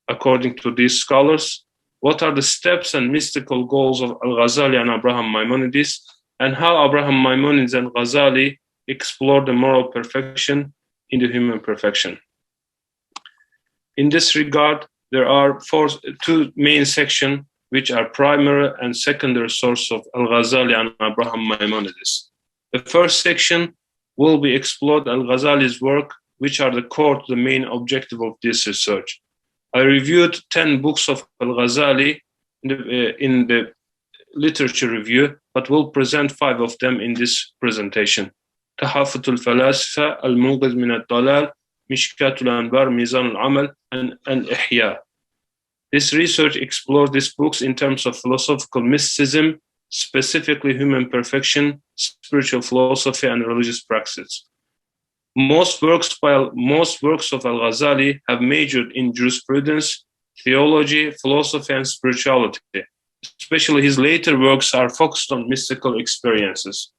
according to these scholars? What are the steps and mystical goals of Al-Ghazali and Abraham Maimonides? And how Abraham Maimonides and Ghazali explore the moral perfection in the human perfection. In this regard, there are 2 main sections which are primary and secondary source of Al-Ghazali and Abraham Maimonides. The first section will be explored Al-Ghazali's work, which are the core to the main objective of this research. I reviewed 10 books of Al-Ghazali in the literature review, but will present 5 of them in this presentation. Tahafut al-Falasifa, Al-Munqidh min al-Dalal, Mishkat al-Anbar, Mizan al-Amal, and Ihya. This research explored these books in terms of philosophical mysticism, specifically human perfection, spiritual philosophy, and religious practice. Most works of Al-Ghazali have majored in jurisprudence, theology, philosophy, and spirituality. Especially his later works are focused on mystical experiences.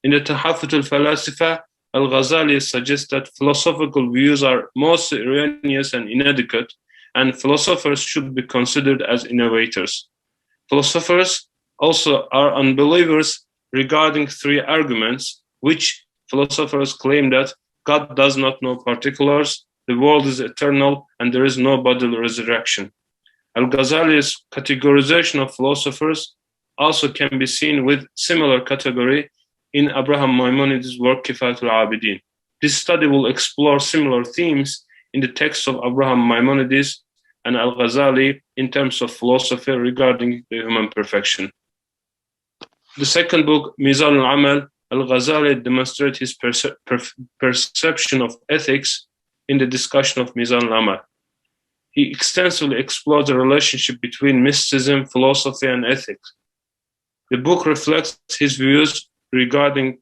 In the Tahafut al-Falasifa, al-Ghazali suggests that philosophical views are mostly erroneous and inadequate, and philosophers should be considered as innovators. Philosophers also are unbelievers regarding three arguments, which philosophers claim that God does not know particulars, the world is eternal, and there is no bodily resurrection. Al-Ghazali's categorization of philosophers also can be seen with similar category in Abraham Maimonides' work Kifayatul Abidin. This study will explore similar themes in the texts of Abraham Maimonides and Al-Ghazali in terms of philosophy regarding the human perfection. The second book, Mizan al-Amal, Al-Ghazali demonstrates his perception of ethics in the discussion of Mizan al-Amal. He extensively explores the relationship between mysticism, philosophy, and ethics. The book reflects his views regarding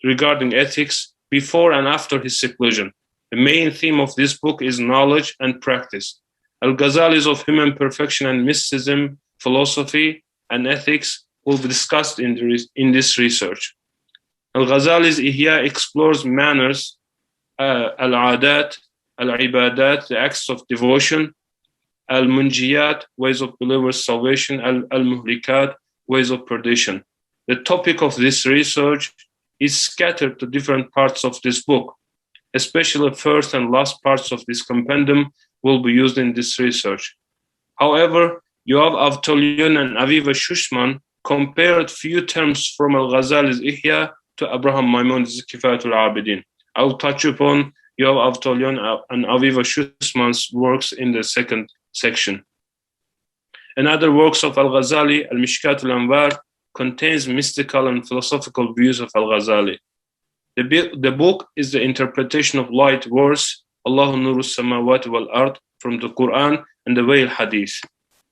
ethics before and after his seclusion. The main theme of this book is knowledge and practice. Al-Ghazali's of human perfection and mysticism, philosophy, and ethics will be discussed in this research. Al-Ghazali's Ihya explores manners, al-adat, al-ibadat, the acts of devotion, al-munjiyat, ways of believers' salvation, al-muhlikat, ways of perdition. The topic of this research is scattered to different parts of this book. Especially first and last parts of this compendium will be used in this research. However, Yoav Avtolyan and Aviva Shushman compared few terms from Al-Ghazali's Ihya to Abraham Maimonides' Kifayatul Abidin. I will touch upon Yoav Avtolyan and Aviva Shushman's works in the second section. Another works of Al-Ghazali, Al-Mishkat al-Anwar, contains mystical and philosophical views of Al-Ghazali. The book is the interpretation of light verse, Allahu nuru samawati wal ard, from the Quran and the way al-Hadith.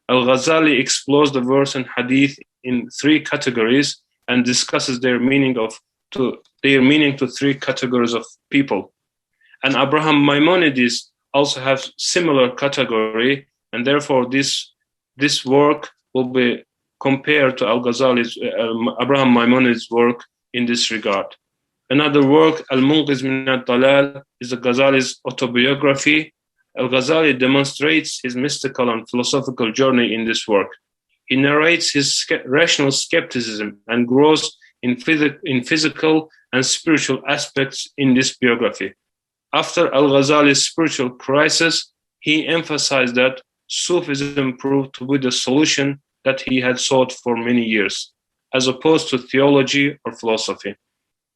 Al-Ghazali explores the verse and Hadith in three categories and discusses their meaning to three categories of people. And Abraham Maimonides also have similar category, and therefore this work will be compared to Al-Ghazali's Abraham Maimonides' work in this regard. Another work, Al-Munqiz min al-Dalal, is the Ghazali's autobiography. Al-Ghazali demonstrates his mystical and philosophical journey in this work. He narrates his rational skepticism and grows in physical and spiritual aspects in this biography. After Al-Ghazali's spiritual crisis, he emphasized that Sufism proved to be the solution that he had sought for many years, as opposed to theology or philosophy.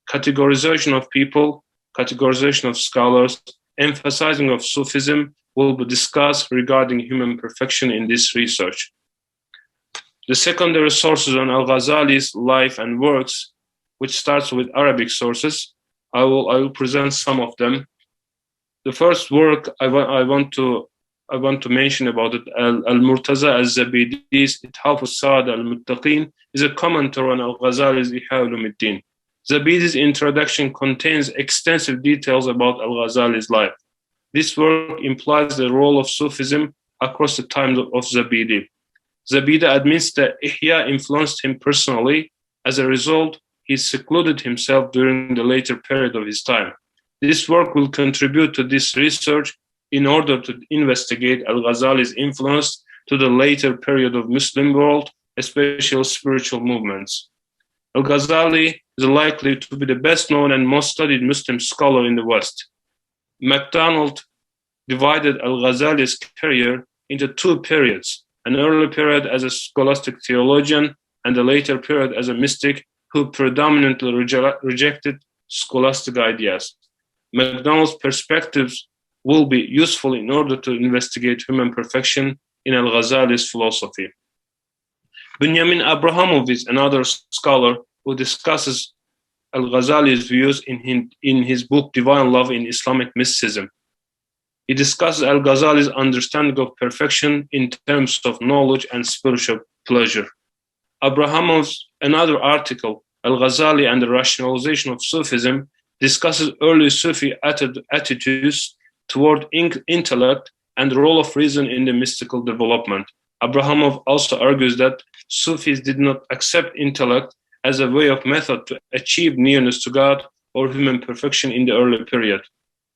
Categorization of people, categorization of scholars, emphasizing of Sufism will be discussed regarding human perfection in this research. The secondary sources on Al-Ghazali's life and works, which starts with Arabic sources, I will present some of them. The first work I want to mention about it, Al-Murtaza al-Zabidi's Ithaf al-Sa'ad al-Muttaqin, is a commentary on Al-Ghazali's Ihya Ulumuddin. Zabidi's introduction contains extensive details about Al-Ghazali's life. This work implies the role of Sufism across the time of Zabidi. Zabidi admits that Ihya influenced him personally. As a result, he secluded himself during the later period of his time. This work will contribute to this research in order to investigate Al-Ghazali's influence to the later period of Muslim world, especially spiritual movements. Al-Ghazali is likely to be the best known and most studied Muslim scholar in the West. MacDonald divided Al-Ghazali's career into two periods, an early period as a scholastic theologian and a later period as a mystic who predominantly rejected scholastic ideas. MacDonald's perspectives will be useful in order to investigate human perfection in Al-Ghazali's philosophy. Benjamin Abrahamov is another scholar who discusses Al-Ghazali's views in his book Divine Love in Islamic Mysticism. He discusses Al-Ghazali's understanding of perfection in terms of knowledge and spiritual pleasure. Abrahamov's another article, Al-Ghazali and the Rationalization of Sufism, discusses early Sufi attitudes toward intellect and the role of reason in the mystical development. Abrahamov also argues that Sufis did not accept intellect as a way of method to achieve nearness to God, or human perfection in the early period.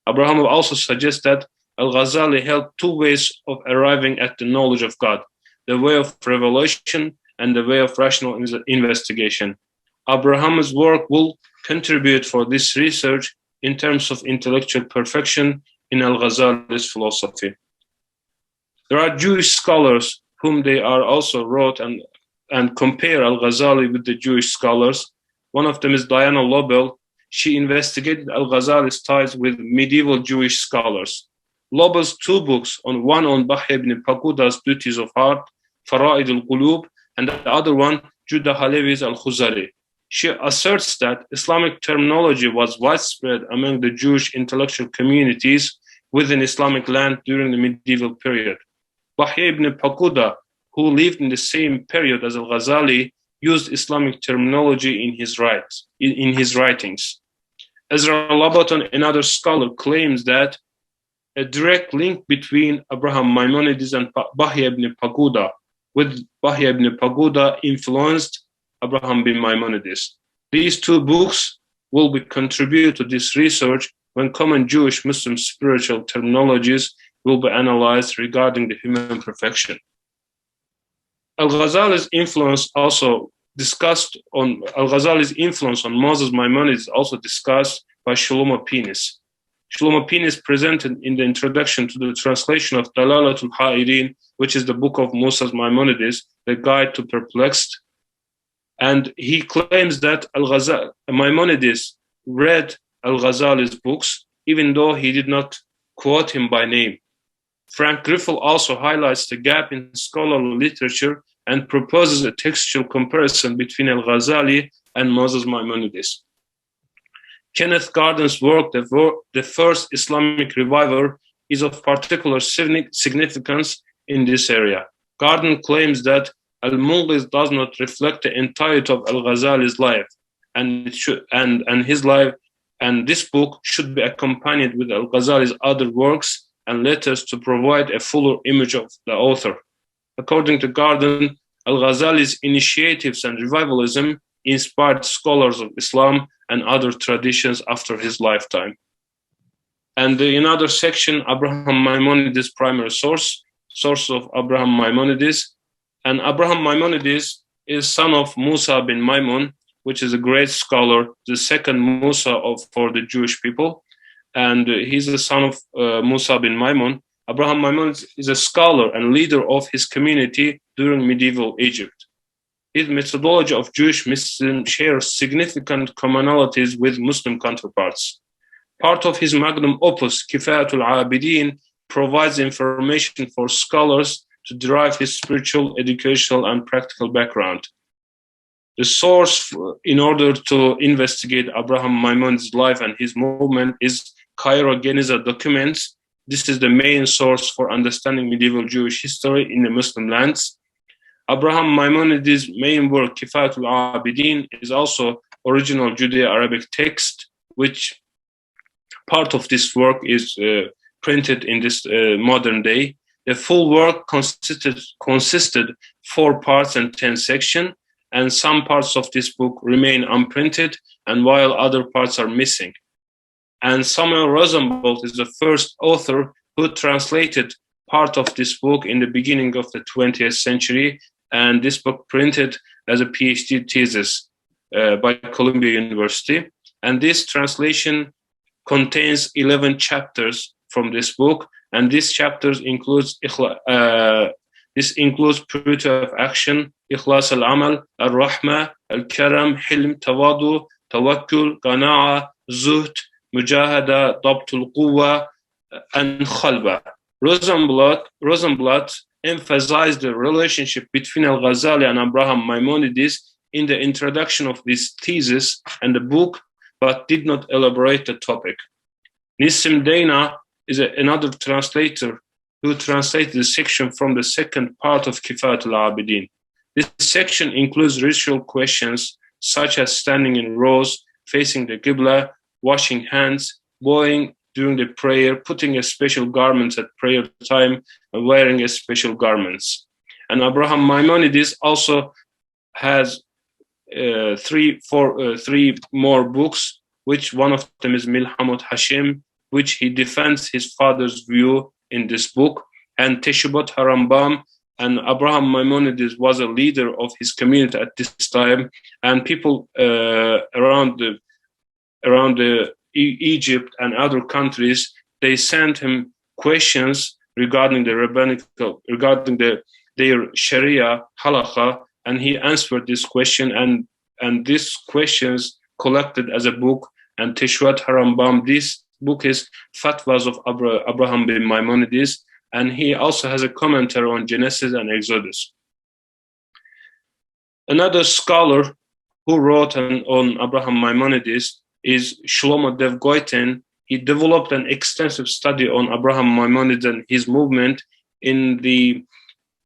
Abraham also suggests that al-Ghazzali held two ways of arriving at the knowledge of God, the way of revelation and the way of rational investigation. Abraham's work will contribute for this research in terms of intellectual perfection in al-Ghazali's philosophy. There are Jewish scholars whom they are also wrote and compare al-Ghazali with the Jewish scholars. One of them is Diana Lobel. She investigated al-Ghazali's ties with medieval Jewish scholars. Lobel's two books, one on Bahya ibn Paquda's Duties of Heart, Fara'id al-Qulub, and the other one, Judah Halevi's al-Khuzari. She asserts that Islamic terminology was widespread among the Jewish intellectual communities within Islamic land during the medieval period. Bahya ibn Paquda, who lived in the same period as al-Ghazali, used Islamic terminology in his writings. Ezra Labaton, another scholar, claims that a direct link between Abraham Maimonides and Bahya ibn Paquda, with Bahya ibn Paquda influenced Abraham bin Maimonides. These two books will be contribute to this research when common Jewish Muslim spiritual terminologies will be analyzed regarding the human perfection. Al-Ghazali's influence on Moses Maimonides also discussed by Shlomo Pinis. Shlomo Pinis presented in the introduction to the translation of Dalalatul Ha'irin, which is the book of Moses Maimonides, the guide to perplexed. And he claims that Maimonides read al-Ghazali's books, even though he did not quote him by name. Frank Griffel also highlights the gap in scholarly literature and proposes a textual comparison between al-Ghazali and Moses Maimonides. Kenneth Garden's work, The First Islamic Reviver, is of particular significance in this area. Garden claims that Al-Mughis does not reflect the entirety of al-Ghazali's life, and this book should be accompanied with al-Ghazali's other works and letters to provide a fuller image of the author. According to Garden, al-Ghazali's initiatives and revivalism inspired scholars of Islam and other traditions after his lifetime. And in another section, Abraham Maimonides' primary source of Abraham Maimonides. And Abraham Maimonides is son of Musa bin Maimon, which is a great scholar, the second Musa for the Jewish people. And he's the son of Musa bin Maimon. Abraham Maimonides is a scholar and leader of his community during medieval Egypt. His methodology of Jewish mysticism shares significant commonalities with Muslim counterparts. Part of his magnum opus, Kifayatul Abidin, provides information for scholars to derive his spiritual, educational, and practical background. The source in order to investigate Abraham Maimonides' life and his movement is Cairo Geniza documents. This is the main source for understanding medieval Jewish history in the Muslim lands. Abraham Maimonides' main work, Kifayatul Abidin, is also original Judeo-Arabic text, which part of this work is printed in this modern day. The full work consisted 4 parts and 10 sections, and some parts of this book remain unprinted, and while other parts are missing. And Samuel Rosenblatt is the first author who translated part of this book in the beginning of the 20th century, and this book printed as a PhD thesis by Columbia University. And this translation contains 11 chapters from this book, and these chapters includes purity of action, ikhlas al-amal, al-rahma, al-karam, hilm, tawadu, tawakkul, qana'a, zuhd, mujahada, dabtul quwwa, and khalba. Rosenblatt emphasized the relationship between al-Ghazali and Abraham Maimonides in the introduction of this thesis and the book, but did not elaborate the topic. Nissim Dana is another translator who translated the section from the second part of Kifayatul Abidin. This section includes ritual questions such as standing in rows, facing the Qibla, washing hands, bowing during the prayer, putting a special garments at prayer time, and wearing a special garments. And Abraham Maimonides also has 3 more books which one of them is Milhamut Hashim, which he defends his father's view in this book, and Teshubot Harambam. And Abraham Maimonides was a leader of his community at this time, and people around Egypt and other countries, they sent him questions regarding their Sharia halakha, and he answered this question, and these questions collected as a book. And Teshwat Harambam, this book is Fatwas of Abraham bin Maimonides, and he also has a commentary on Genesis and Exodus. Another scholar who wrote on Abraham Maimonides is Shlomo Dev Goiten. He developed an extensive study on Abraham Maimonides and his movement in the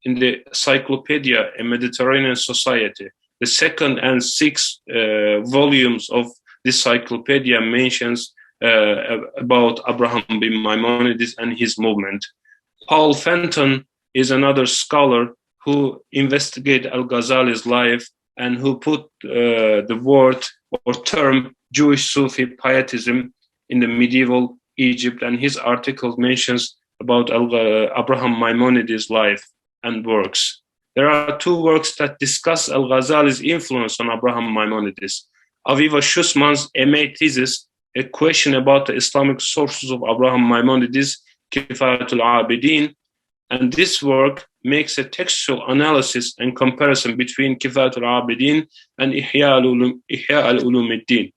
Encyclopedia, A Mediterranean Society. The second and sixth volumes of this encyclopedia mentions about Abraham bin Maimonides and his movement. Paul Fenton is another scholar who investigated al-Ghazali's life and who put the word or term Jewish Sufi pietism in the medieval Egypt, and his article mentions about Abraham Maimonides' life and works. There are two works that discuss al-Ghazali's influence on Abraham Maimonides. Aviva Schussmann's MA thesis, a question about the Islamic sources of Abraham Maimonides, Kifayatul Abidin, and this work makes a textual analysis and comparison between Kifayatul Abidin and Ihya al-Ulumuddin.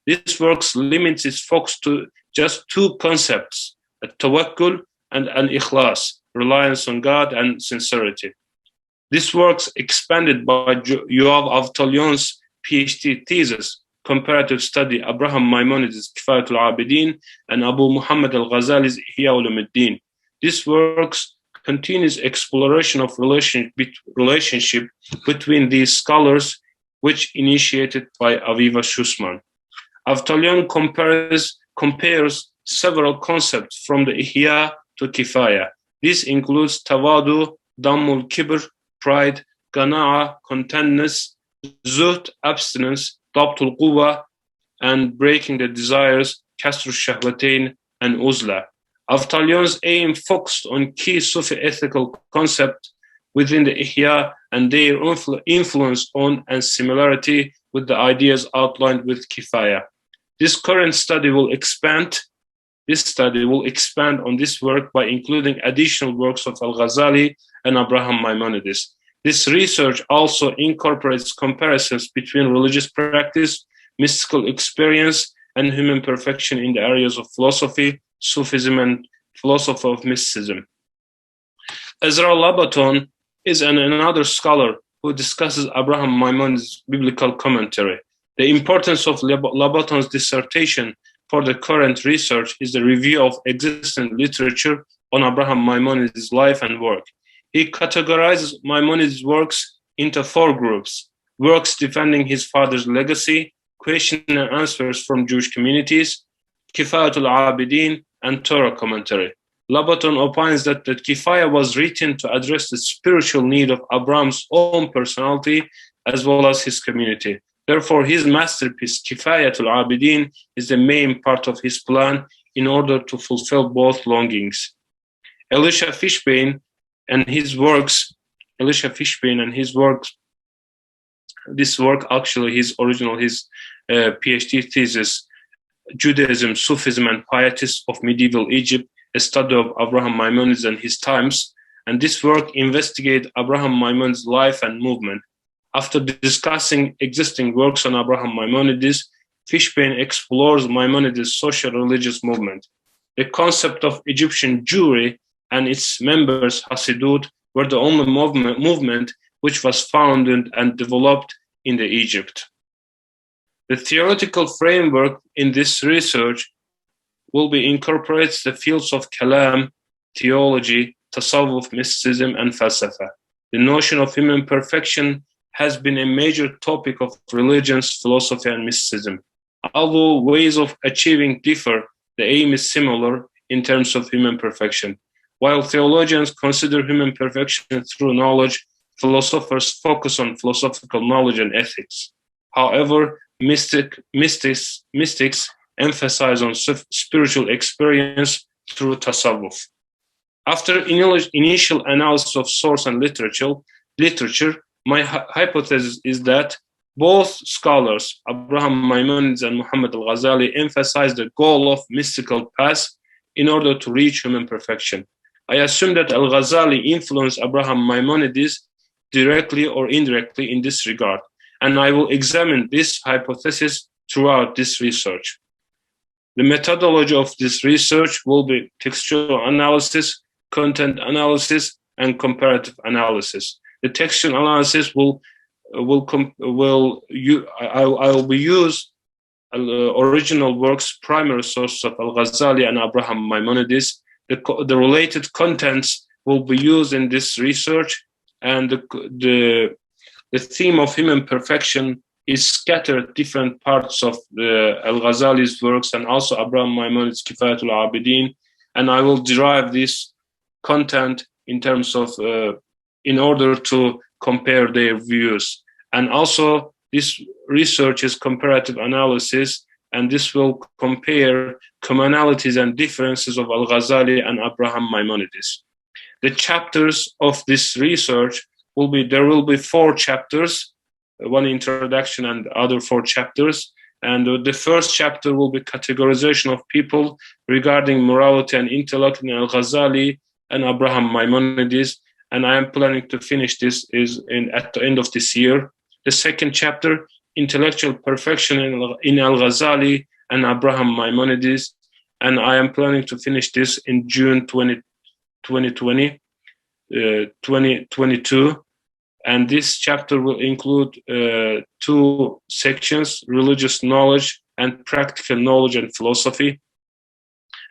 This work limits its focus to just two concepts, tawakkul and al-ikhlas, reliance on God and sincerity. This work expanded by Yoav Avtalion's PhD thesis, comparative study Abraham Maimonides' Kifayatul Abidin and Abu Muhammad al-Ghazali's Ihya Ulumuddin. This work continues exploration of relationship between these scholars, which initiated by Aviva Schussmann. Avtalion compares several concepts from the Ihya to Kifaya. This includes Tawadu, Dammul Kibr, pride, Qana'a, contentness, Zuhd, abstinence, Dabtul Quwa, and breaking the desires, Kasru Shahwatain, and Uzla. Avtalion's aim focused on key Sufi ethical concepts within the Ihya and their influence on and similarity with the ideas outlined with Kifaya. This study will expand on this work by including additional works of al-Ghazali and Abraham Maimonides. This research also incorporates comparisons between religious practice, mystical experience, and human perfection in the areas of philosophy, Sufism, and philosophy of mysticism. Ezra Labaton is another scholar who discusses Abraham Maimonides' biblical commentary. The importance of Labaton's dissertation for the current research is the review of existing literature on Abraham Maimonides' life and work. He categorizes Maimonides' works into four groups: works defending his father's legacy, question and answers from Jewish communities, Kifayatul Abidin, and Torah commentary. Labaton opines that the Kifaya was written to address the spiritual need of Abraham's own personality as well as his community. Therefore, his masterpiece, Kifayatul Abidin, is the main part of his plan in order to fulfill both longings. Elisha Fishbane and his works, this work actually, his PhD thesis, Judaism, Sufism, and Pietists of Medieval Egypt, a study of Abraham Maimonides and his times, and this work investigates Abraham Maimonides' life and movement. After discussing existing works on Abraham Maimonides, Fishbane explores Maimonides' social religious movement. The concept of Egyptian Jewry and its members, Hasidut, were the only movement which was founded and developed in Egypt. The theoretical framework in this research will be incorporates the fields of Kalam, theology, Tasawwuf, mysticism, and Falsafa. The notion of human perfection has been a major topic of religions, philosophy, and mysticism. Although ways of achieving differ, the aim is similar in terms of human perfection. While theologians consider human perfection through knowledge, philosophers focus on philosophical knowledge and ethics. However, mystics emphasize on spiritual experience through tasawwuf. After initial analysis of source and literature, my hypothesis is that both scholars, Abraham Maimonides and Muhammad al-Ghazali, emphasize the goal of mystical path in order to reach human perfection. I assume that al-Ghazali influenced Abraham Maimonides directly or indirectly in this regard, and I will examine this hypothesis throughout this research. The methodology of this research will be textual analysis, content analysis, and comparative analysis. The textual analysis I will be use original works, primary sources of al-Ghazali and Abraham Maimonides. The related contents will be used in this research, and the theme of human perfection is scattered different parts of al-Ghazali's works and also Abraham Maimonides' Kifayatul Abidin, and I will derive this content in terms of in order to compare their views. And also this research is comparative analysis, and this will compare commonalities and differences of al-Ghazali and Abraham Maimonides. The chapters of this research there will be 4 chapters, one introduction and other 4 chapters. And the first chapter will be categorization of people regarding morality and intellect in al-Ghazali and Abraham Maimonides. And I am planning to finish this at the end of this year. The second chapter, intellectual perfection in al-Ghazali and Abraham Maimonides. And I am planning to finish this in June 2022. And this chapter will include 2 sections, religious knowledge and practical knowledge and philosophy.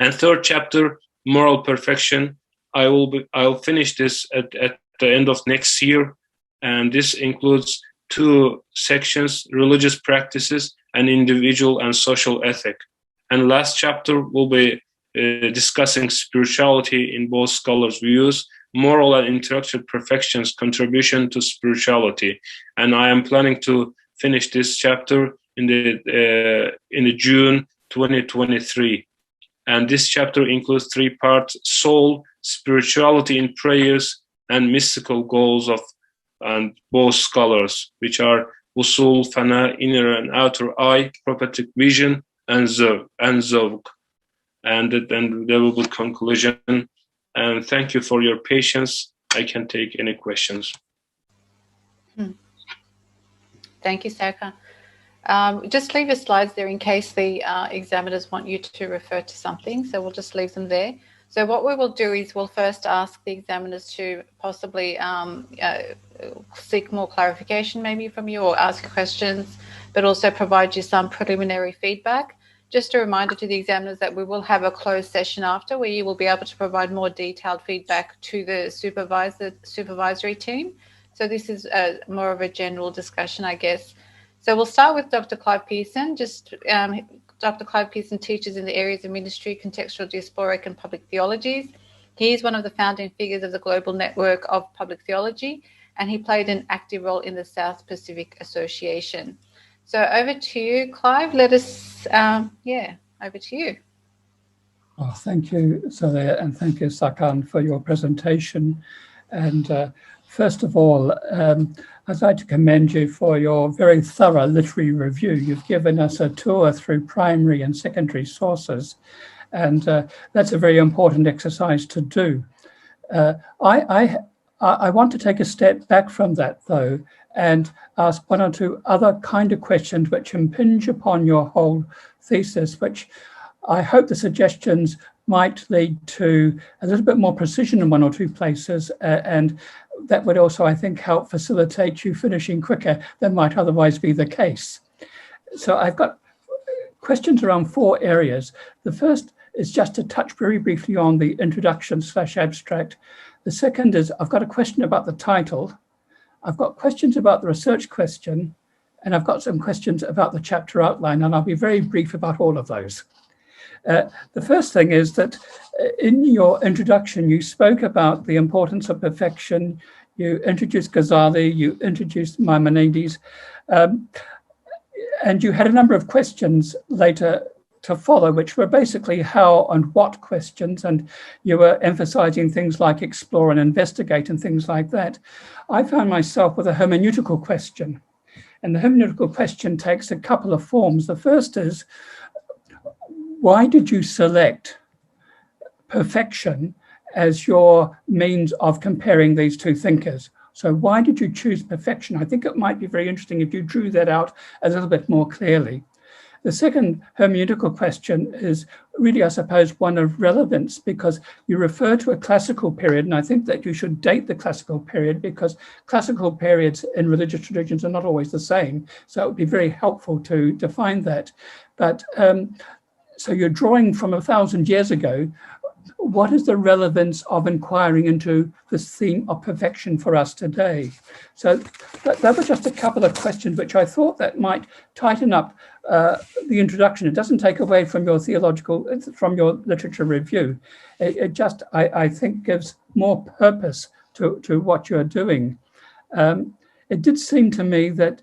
And third chapter, moral perfection. I will finish this at the end of next year. And this includes 2 sections, religious practices and individual and social ethic. And last chapter will be discussing spirituality in both scholars' views, moral and intellectual perfection's contribution to spirituality. And I am planning to finish this chapter in the June 2023. And this chapter includes 3 parts: soul, spirituality in prayers, and mystical goals of both scholars, which are usul, fana, inner and outer eye, prophetic vision, and zawq. And then there will be conclusion. And thank you for your patience. I can take any questions. Thank you, Sarkhan. Just leave your slides there in case the examiners want you to refer to something. So we'll just leave them there. So what we will do is we'll first ask the examiners to possibly seek more clarification maybe from you, or ask questions, but also provide you some preliminary feedback. Just a reminder to the examiners that we will have a closed session after, where you will be able to provide more detailed feedback to the supervisory team. So this is more of a general discussion, I guess. So we'll start with Dr. Clive Pearson. Dr. Clive Pearson teaches in the areas of ministry, contextual diasporic and public theologies. He is one of the founding figures of the Global Network of Public Theology, and he played an active role in the South Pacific Association. So over to you, Clive. Let us, over to you. Oh, thank you, Zalia, and thank you, Sarkhan, for your presentation. And first of all, I'd like to commend you for your very thorough literary review. You've given us a tour through primary and secondary sources, and that's a very important exercise to do. I want to take a step back from that, though, and ask 1 or 2 other kind of questions which impinge upon your whole thesis, which I hope the suggestions might lead to a little bit more precision in 1 or 2 places, and that would also, I think, help facilitate you finishing quicker than might otherwise be the case. So I've got questions around 4 areas. The first is just to touch very briefly on the introduction/abstract. The second is I've got a question about the title. I've got questions about the research question, and I've got some questions about the chapter outline, and I'll be very brief about all of those. The first thing is that in your introduction, you spoke about the importance of perfection. You introduced Ghazali, you introduced Maimonides. And you had a number of questions later to follow, which were basically how and what questions, and you were emphasizing things like explore and investigate and things like that. I found myself with a hermeneutical question, and the hermeneutical question takes a couple of forms. The first is, why did you select perfection as your means of comparing these two thinkers? So why did you choose perfection? I think it might be very interesting if you drew that out a little bit more clearly. The second hermeneutical question is really, I suppose, one of relevance, because you refer to a classical period, and I think that you should date the classical period because classical periods in religious traditions are not always the same. So it would be very helpful to define that. But so you're drawing from 1,000 years ago. What is the relevance of inquiring into this theme of perfection for us today? So that was just a couple of questions which I thought that might tighten up the introduction. It doesn't take away from your from your literature review. It just, I think, gives more purpose to what you're doing. It did seem to me that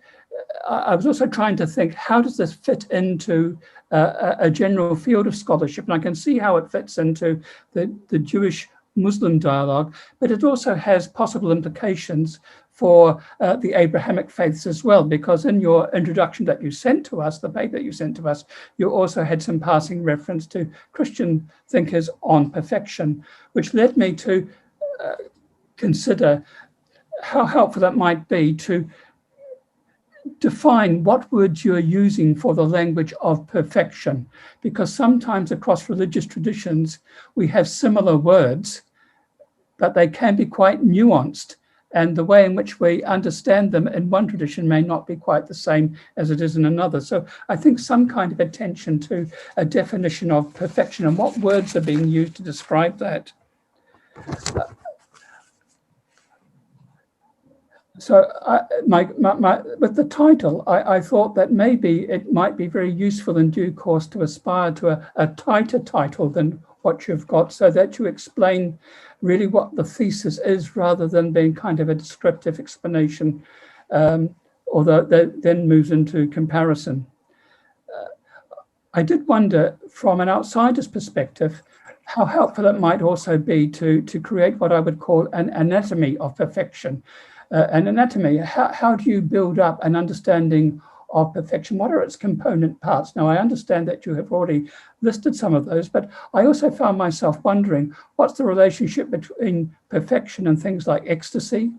I was also trying to think, how does this fit into a general field of scholarship? And I can see how it fits into the Jewish-Muslim dialogue, but it also has possible implications for the Abrahamic faiths as well, because in your introduction that you sent to us, the paper you sent to us, you also had some passing reference to Christian thinkers on perfection, which led me to consider how helpful that might be to define what words you're using for the language of perfection, because sometimes across religious traditions we have similar words, but they can be quite nuanced, and the way in which we understand them in one tradition may not be quite the same as it is in another. So I think some kind of attention to a definition of perfection and what words are being used to describe that. So with the title, I thought that maybe it might be very useful in due course to aspire to a tighter title than what you've got, so that you explain really what the thesis is rather than being kind of a descriptive explanation, although that then moves into comparison. I did wonder, from an outsider's perspective, how helpful it might also be to create what I would call an anatomy of perfection. An anatomy, how do you build up an understanding of perfection? What are its component parts? Now, I understand that you have already listed some of those, but I also found myself wondering, what's the relationship between perfection and things like ecstasy,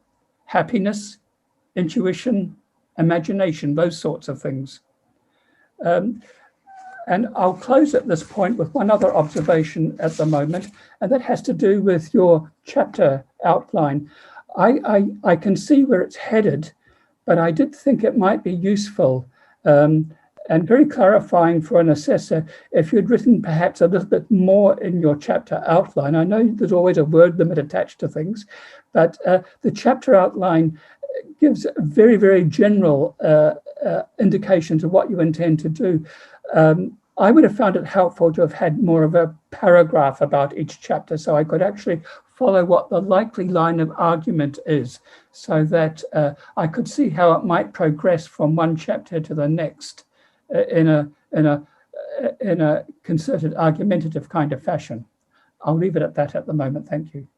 happiness, intuition, imagination, those sorts of things? And I'll close at this point with one other observation at the moment, and that has to do with your chapter outline. I can see where it's headed, but I did think it might be useful and very clarifying for an assessor if you'd written perhaps a little bit more in your chapter outline. I know there's always a word limit attached to things, but the chapter outline gives very, very general indications of what you intend to do. I would have found it helpful to have had more of a paragraph about each chapter, so I could actually follow what the likely line of argument is, so that I could see how it might progress from one chapter to the next in a concerted, argumentative kind of fashion. I'll leave it at that at the moment. Thank you.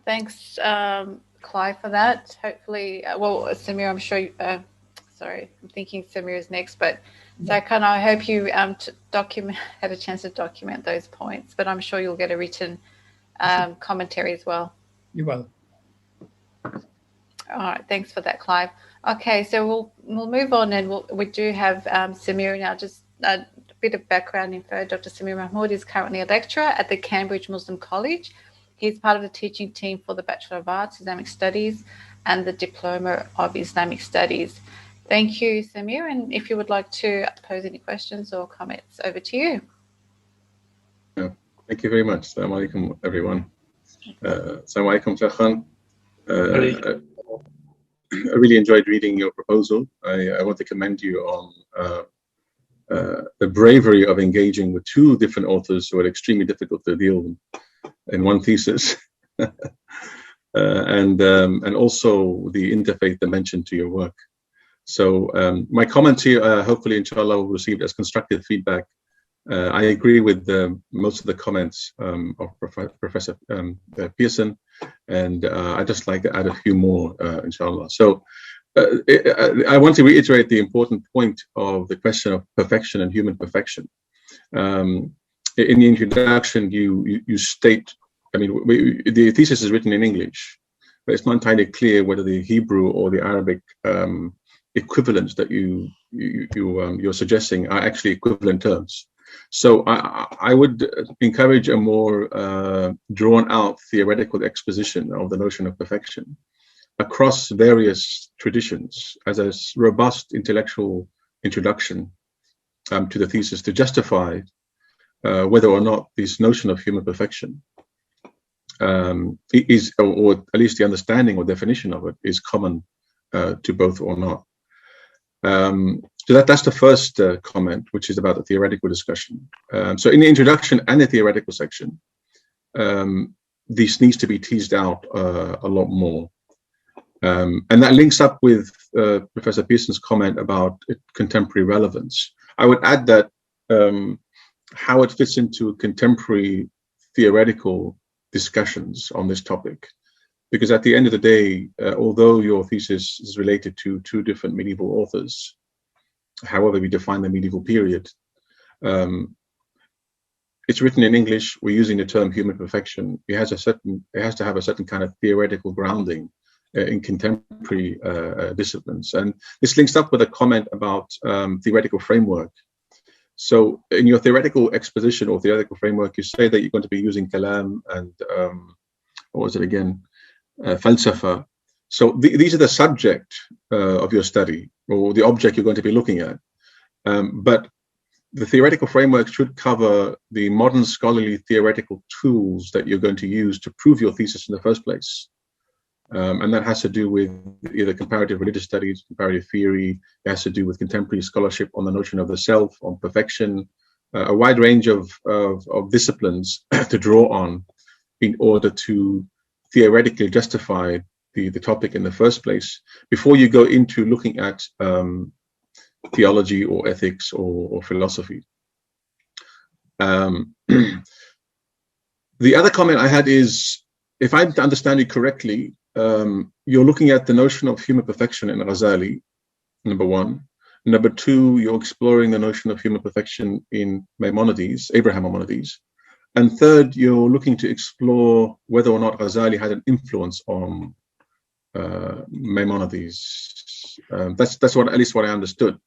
Thanks, Clive, for that. Hopefully, well, Samir, I'm sure, sorry, I'm thinking Samir is next, but Sarkhan, I hope you had a chance to document those points, but I'm sure you'll get a written commentary as well. You will. All right, thanks for that, Clive. Okay, so we'll move on, and we do have Samir now. Just a bit of background info. Dr. Samir Mahmood is currently a lecturer at the Cambridge Muslim College. He's part of the teaching team for the Bachelor of Arts, Islamic Studies, and the Diploma of Islamic Studies. Thank you, Samir. And if you would like to pose any questions or comments, over to you. Thank you very much. Assalamu alaikum, everyone. Assalamu alaikum, Sarkhan. I really enjoyed reading your proposal. I want to commend you on the bravery of engaging with two different authors who are extremely difficult to deal with in one thesis. and also the interfaith dimension to your work. So my comments here, hopefully, inshallah, will receive as constructive feedback. I agree with most of the comments of Professor Pearson, and I'd just like to add a few more, inshallah. So I want to reiterate the important point of the question of perfection and human perfection. In the introduction, you state, I mean, the thesis is written in English, but it's not entirely clear whether the Hebrew or the Arabic equivalents that you're suggesting are actually equivalent terms. So I would encourage a more drawn out theoretical exposition of the notion of perfection across various traditions as a robust intellectual introduction to the thesis to justify whether or not this notion of human perfection is, or at least the understanding or definition of it is common to both or not. So that's the first comment, which is about the theoretical discussion. So in the introduction and the theoretical section, this needs to be teased out a lot more. And that links up with Professor Pearson's comment about contemporary relevance. I would add that how it fits into contemporary theoretical discussions on this topic. Because at the end of the day, although your thesis is related to two different medieval authors, however we define the medieval period, it's written in English. We're using the term human perfection. It has to have a certain kind of theoretical grounding in contemporary disciplines. And this links up with a comment about theoretical framework. So in your theoretical exposition or theoretical framework, you say that you're going to be using kalam and what was it again? Falsafa. So these are the subject of your study or the object you're going to be looking at. But the theoretical framework should cover the modern scholarly theoretical tools that you're going to use to prove your thesis in the first place. And that has to do with either comparative religious studies, comparative theory. It has to do with contemporary scholarship on the notion of the self, on perfection, a wide range of disciplines to draw on in order to theoretically justify the topic in the first place before you go into looking at theology or ethics or philosophy. The other comment I had is, if I understand it correctly, you're looking at the notion of human perfection in Ghazali, number one. Number two, you're exploring the notion of human perfection in Maimonides, Abraham Maimonides. And third, you're looking to explore whether or not Ghazali had an influence on Maimonides. That's what, at least what I understood.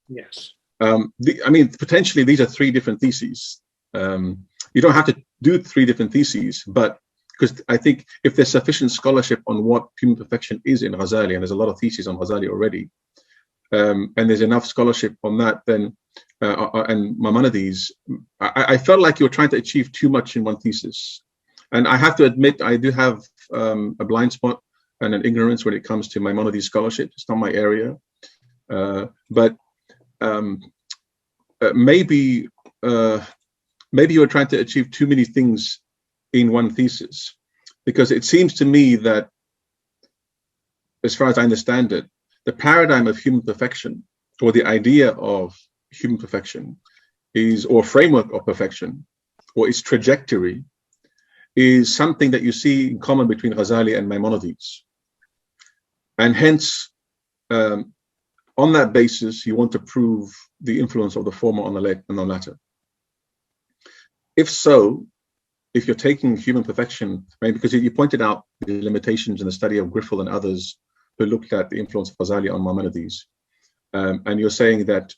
Yes. I mean, potentially these are three different theses. You don't have to do three different theses, but because I think if there's sufficient scholarship on what human perfection is in Ghazali, and there's a lot of theses on Ghazali already, and there's enough scholarship on that, then and Maimonides, I felt like you were trying to achieve too much in one thesis. And I have to admit, I do have a blind spot and an ignorance when it comes to Maimonides scholarship. It's not my area, but maybe you were trying to achieve too many things in one thesis, because it seems to me that, as far as I understand it, the paradigm of human perfection, or the idea of human perfection, is, or framework of perfection, or its trajectory, is something that you see in common between Ghazali and Maimonides. And hence, on that basis, you want to prove the influence of the former on the latter. If so, if you're taking human perfection, right, because you pointed out the limitations in the study of Griffel and others who looked at the influence of Ghazali on Maimonides, and you're saying that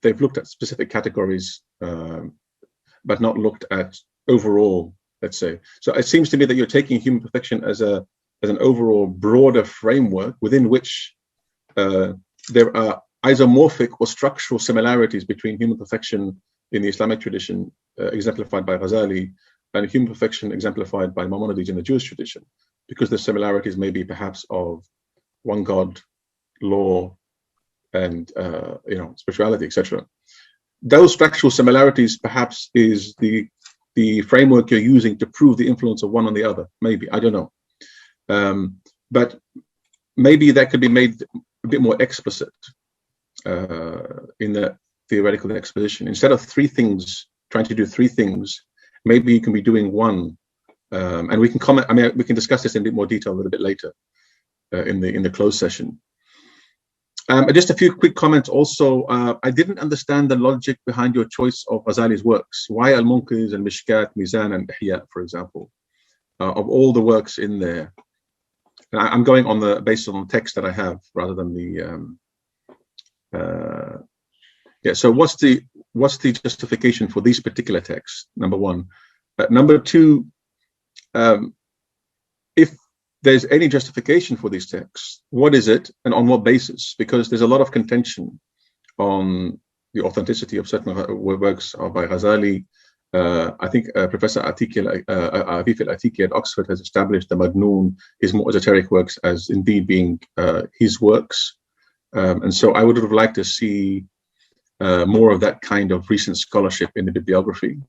they've looked at specific categories, but not looked at overall, let's say. So it seems to me that you're taking human perfection as an overall broader framework within which there are isomorphic or structural similarities between human perfection in the Islamic tradition, exemplified by Ghazali, and human perfection exemplified by Maimonides in the Jewish tradition, because the similarities may be perhaps of one God, law, and spirituality, etc. Those structural similarities perhaps is the framework you're using to prove the influence of one on the other. Maybe, I don't know. But maybe that could be made a bit more explicit in the theoretical exposition. Instead of trying to do three things, maybe you can be doing one. And we can comment. I mean, we can discuss this in a bit more detail a little bit later in the closed session. Just a few quick comments. Also, I didn't understand the logic behind your choice of Ghazali's works. Why Al-Munqiz and Mishkat, Mizan, and Ihya, for example, of all the works in there. And I'm going on based on the text that I have rather than the. So what's the justification for these particular texts? Number one. Number two. If there's any justification for these texts, what is it and on what basis? Because there's a lot of contention on the authenticity of certain works by Ghazali. I think Professor Afif al-Atiki at Oxford has established the Magnoon, his more esoteric works, as indeed being his works. And so I would have liked to see more of that kind of recent scholarship in the bibliography.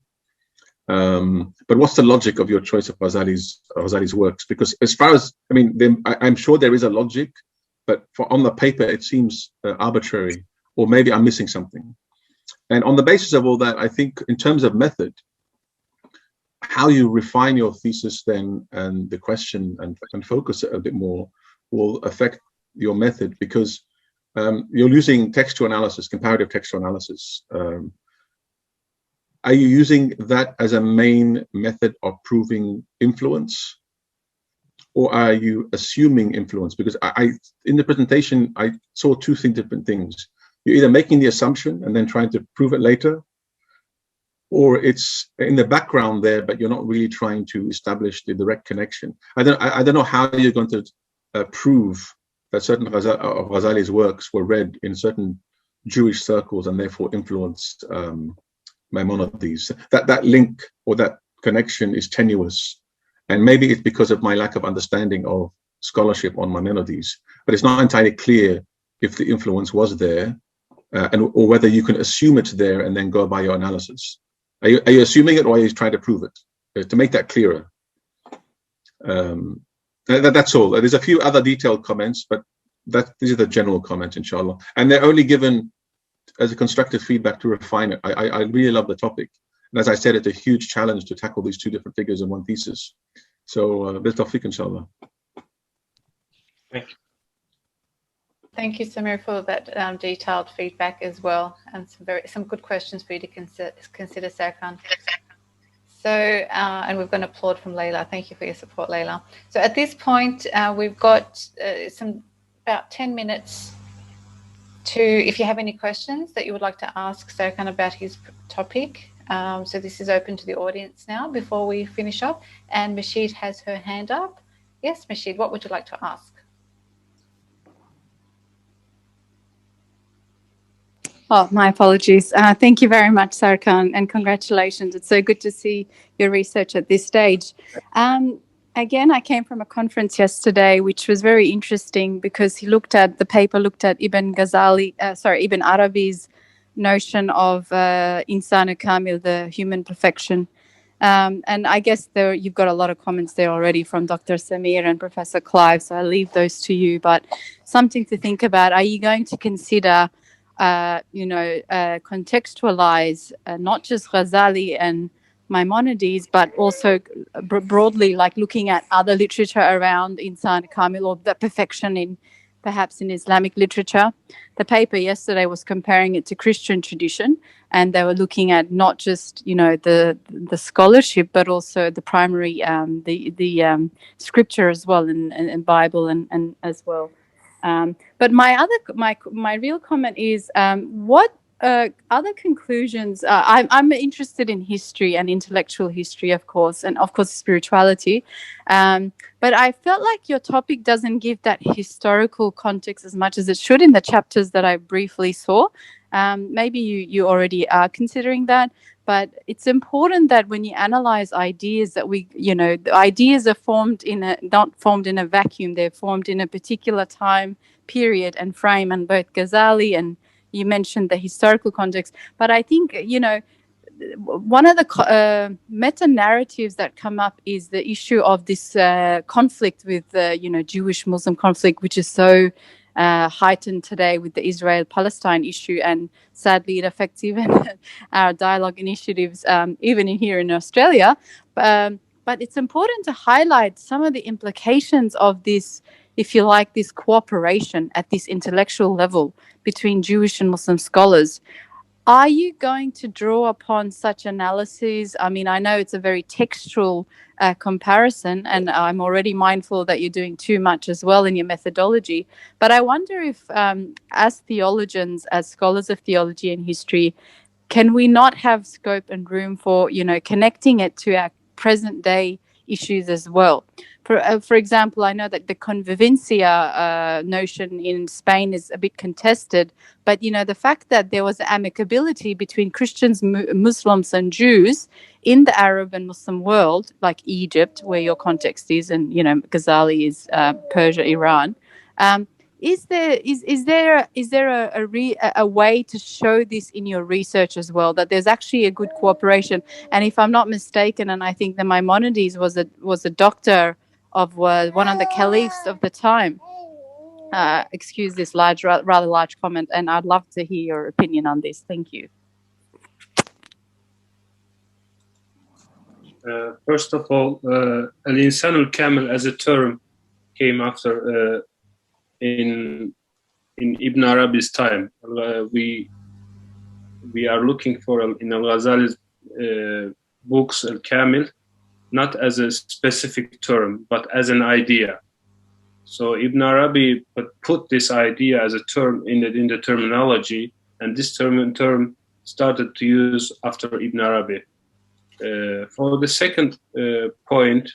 But what's the logic of your choice of Ghazali's works? Because as far as, I mean, I'm sure there is a logic, but on the paper, it seems arbitrary, or maybe I'm missing something. And on the basis of all that, I think in terms of method, how you refine your thesis then and the question and focus it a bit more will affect your method, because you're using textual analysis, comparative textual analysis. Are you using that as a main method of proving influence, or are you assuming influence? Because in the presentation, I saw two different things. You're either making the assumption and then trying to prove it later, or it's in the background there, but you're not really trying to establish the direct connection. I don't know how you're going to prove that certain of Ghazali's works were read in certain Jewish circles and therefore influenced Maimonides. That link or that connection is tenuous, and maybe it's because of my lack of understanding of scholarship on Maimonides. But it's not entirely clear if the influence was there, or whether you can assume it's there and then go by your analysis. Are you assuming it, or are you trying to prove it? To make that clearer. That's all. There's a few other detailed comments, but these are the general comments, inshallah, and they're only given as a constructive feedback to refine it. I really love the topic. And as I said, it's a huge challenge to tackle these two different figures in one thesis. So, bil tawfiq, inshallah. Thank you. Thank you, Samir, for that detailed feedback as well, and some good questions for you to consider, Sarkhan. So, and we've got an applaud from Layla. Thank you for your support, Layla. So at this point, we've got about 10 minutes if you have any questions that you would like to ask Sarkhan about his topic. So this is open to the audience now before we finish up. And Mashid has her hand up. Yes, Mashid, what would you like to ask? Oh, my apologies. Thank you very much, Sarkhan, and congratulations. It's so good to see your research at this stage. Again, I came from a conference yesterday, which was very interesting because the paper looked at Ibn Arabi's notion of Insan Kamil, the human perfection. And I guess you've got a lot of comments there already from Dr. Samir and Professor Clive, so I'll leave those to you. But something to think about, are you going to consider, contextualize not just Ghazali and Maimonides, but also broadly, like looking at other literature around Insan Kamil, or the perfection perhaps in Islamic literature. The paper yesterday was comparing it to Christian tradition, and they were looking at not just the scholarship, but also the primary the scripture as well, and Bible and as well. But my real comment is what other conclusions. I'm interested in history and intellectual history, of course, and of course spirituality. But I felt like your topic doesn't give that historical context as much as it should in the chapters that I briefly saw. Maybe you already are considering that, but it's important that when you analyze ideas, that the ideas are not formed in a vacuum. They're formed in a particular time period and frame, and both Ghazali and you mentioned the historical context, but I think, one of the meta narratives that come up is the issue of this conflict with Jewish-Muslim conflict, which is so heightened today with the Israel-Palestine issue, and sadly it affects even our dialogue initiatives, even here in Australia. But it's important to highlight some of the implications of this, if you like, this cooperation at this intellectual level between Jewish and Muslim scholars. Are you going to draw upon such analyses? I mean, I know it's a very textual comparison, and I'm already mindful that you're doing too much as well in your methodology. But I wonder if, as theologians, as scholars of theology and history, can we not have scope and room for, connecting it to our present day issues as well? For example, I know that the convivencia notion in Spain is a bit contested, but the fact that there was amicability between Christians, Muslims, and Jews in the Arab and Muslim world, like Egypt, where your context is, and Ghazali is Persia, Iran. Is there a way to show this in your research as well, that there's actually a good cooperation? And if I'm not mistaken, and I think the Maimonides was a doctor of one of the caliphs of the time. Excuse this rather large comment, and I'd love to hear your opinion on this. Thank you. First of all, al-insan al-kamil as a term came after in Ibn Arabi's time. We are looking for in al-Ghazali's books al-kamil, not as a specific term, but as an idea. So Ibn Arabi put this idea as a term in the terminology, and this term started to use after Ibn Arabi. For the second point,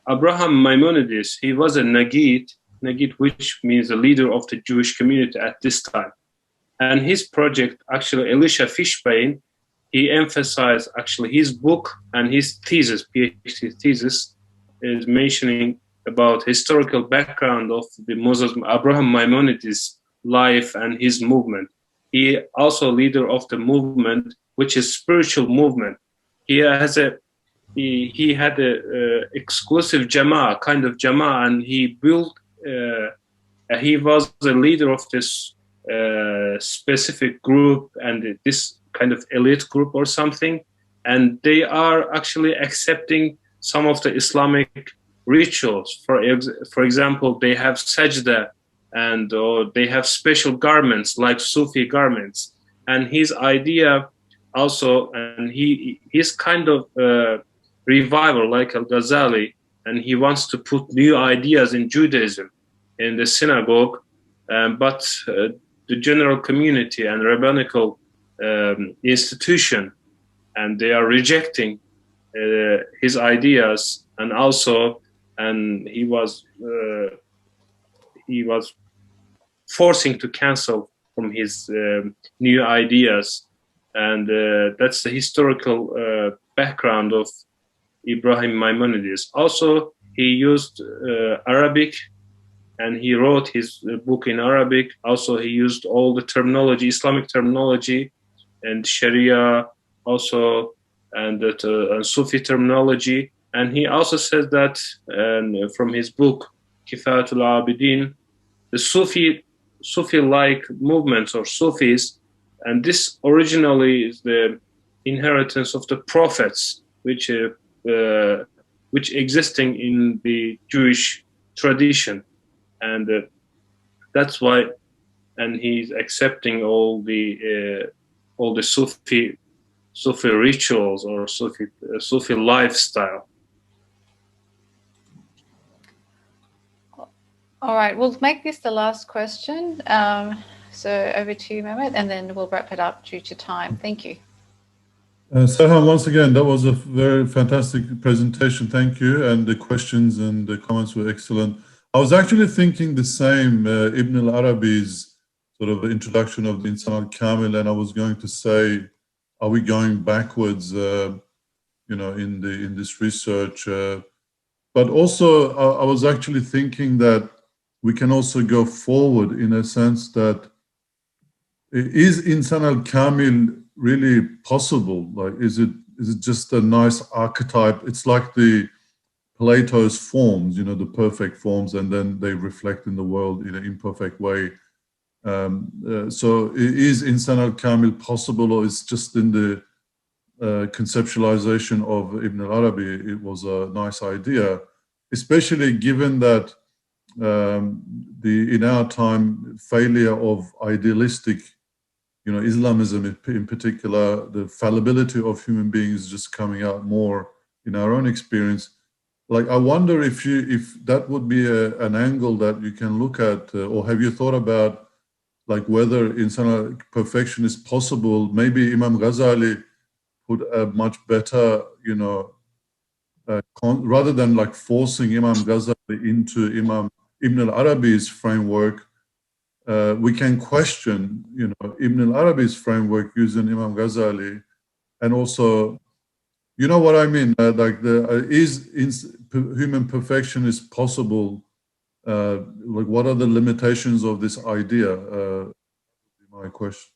Abraham Maimonides, he was a Nagid, which means a leader of the Jewish community at this time. And his project, actually, Elisha Fishbane, he emphasized actually his book and his thesis, PhD thesis, is mentioning about historical background of the Muslim Abraham Maimonides' life and his movement. He also leader of the movement, which is spiritual movement. He had a exclusive Jama'ah, kind of Jama'ah, and he built. He was the leader of this specific group and this kind of elite group or something, and they are actually accepting some of the Islamic rituals. For example, they have sajda, and they have special garments like Sufi garments. And his idea also, and he's kind of revival like al-Ghazali, and he wants to put new ideas in Judaism in the synagogue, but the general community and rabbinical institution, and they are rejecting his ideas, and he was forcing to cancel from his new ideas, and that's the historical background of Ibrahim Maimonides. Also, he used Arabic, and he wrote his book in Arabic. Also, he used all the terminology, Islamic terminology, and Sharia also, and Sufi terminology. And he also said that, and from his book Kifayatul Abidin, the Sufi-like movements or Sufis, and this originally is the inheritance of the prophets, which existing in the Jewish tradition, and that's why. And he's accepting all the Sufi rituals or Sufi lifestyle. All right, we'll make this the last question. So over to you, Mehmet, and then we'll wrap it up due to time. Thank you. Sarkhan, once again, that was a very fantastic presentation. Thank you. And the questions and the comments were excellent. I was actually thinking the same, Ibn al-Arabi's sort of introduction of the Insan al-Kamil, and I was going to say, are we going backwards, in this research? But also, I was actually thinking that we can also go forward in a sense that is insan al-kamil really possible? Like, is it just a nice archetype? It's like the Plato's forms, you know, the perfect forms, and then they reflect in the world in an imperfect way. So is insan al-kamil possible, or is just in the conceptualization of Ibn al-Arabi, it was a nice idea, especially given that in our time, failure of idealistic, you know, Islamism in particular, the fallibility of human beings is just coming out more in our own experience. Like, I wonder if that would be an angle that you can look at, or have you thought about, like, whether insan perfection is possible? Maybe Imam Ghazali put a much better, you know, rather than like forcing Imam Ghazali into Imam Ibn al-Arabi's framework, we can question, you know, Ibn al-Arabi's framework using Imam Ghazali, and also, you know what I mean, like human perfection is possible. Like, what are the limitations of this idea? My question.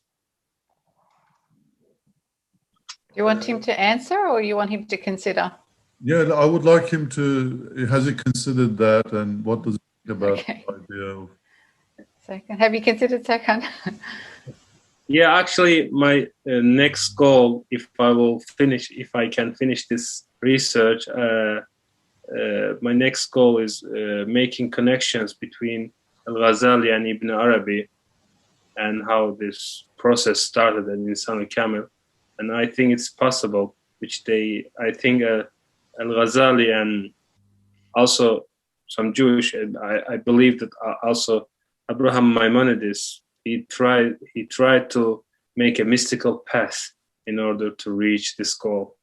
Do you want him to answer, or you want him to consider? Yeah, I would like him to. Has he considered that, and what does he think about the idea of? Sarkhan, have you considered Sarkhan? Yeah, actually, my next goal, if I can finish this research, my next goal is making connections between al-Ghazali and Ibn Arabi, and how this process started in Insan al-Kamil. And I think it's possible, I think al-Ghazali and also some Jewish, and I believe that also Abraham Maimonides, he tried to make a mystical path in order to reach this goal.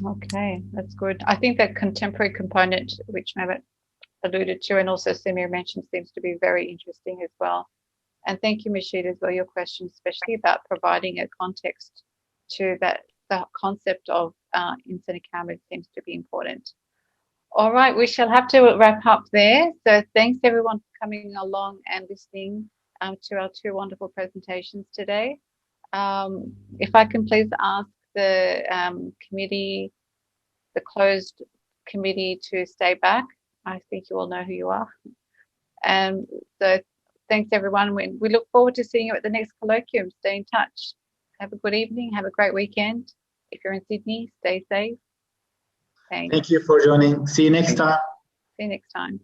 Okay, that's good. I think that contemporary component, which Mehmet alluded to, and also Samir mentioned, seems to be very interesting as well. And thank you, Mashid, as well, your question, especially about providing a context to that. The concept of insan al-kamil seems to be important. All right, we shall have to wrap up there. So thanks everyone for coming along and listening to our two wonderful presentations today. If I can please ask the committee, the closed committee, to stay back. I think you all know who you are. So thanks everyone. We look forward to seeing you at the next colloquium. Stay in touch. Have a good evening. Have a great weekend. If you're in Sydney, stay safe. Thanks. Thank you for joining. See you next time. See you next time.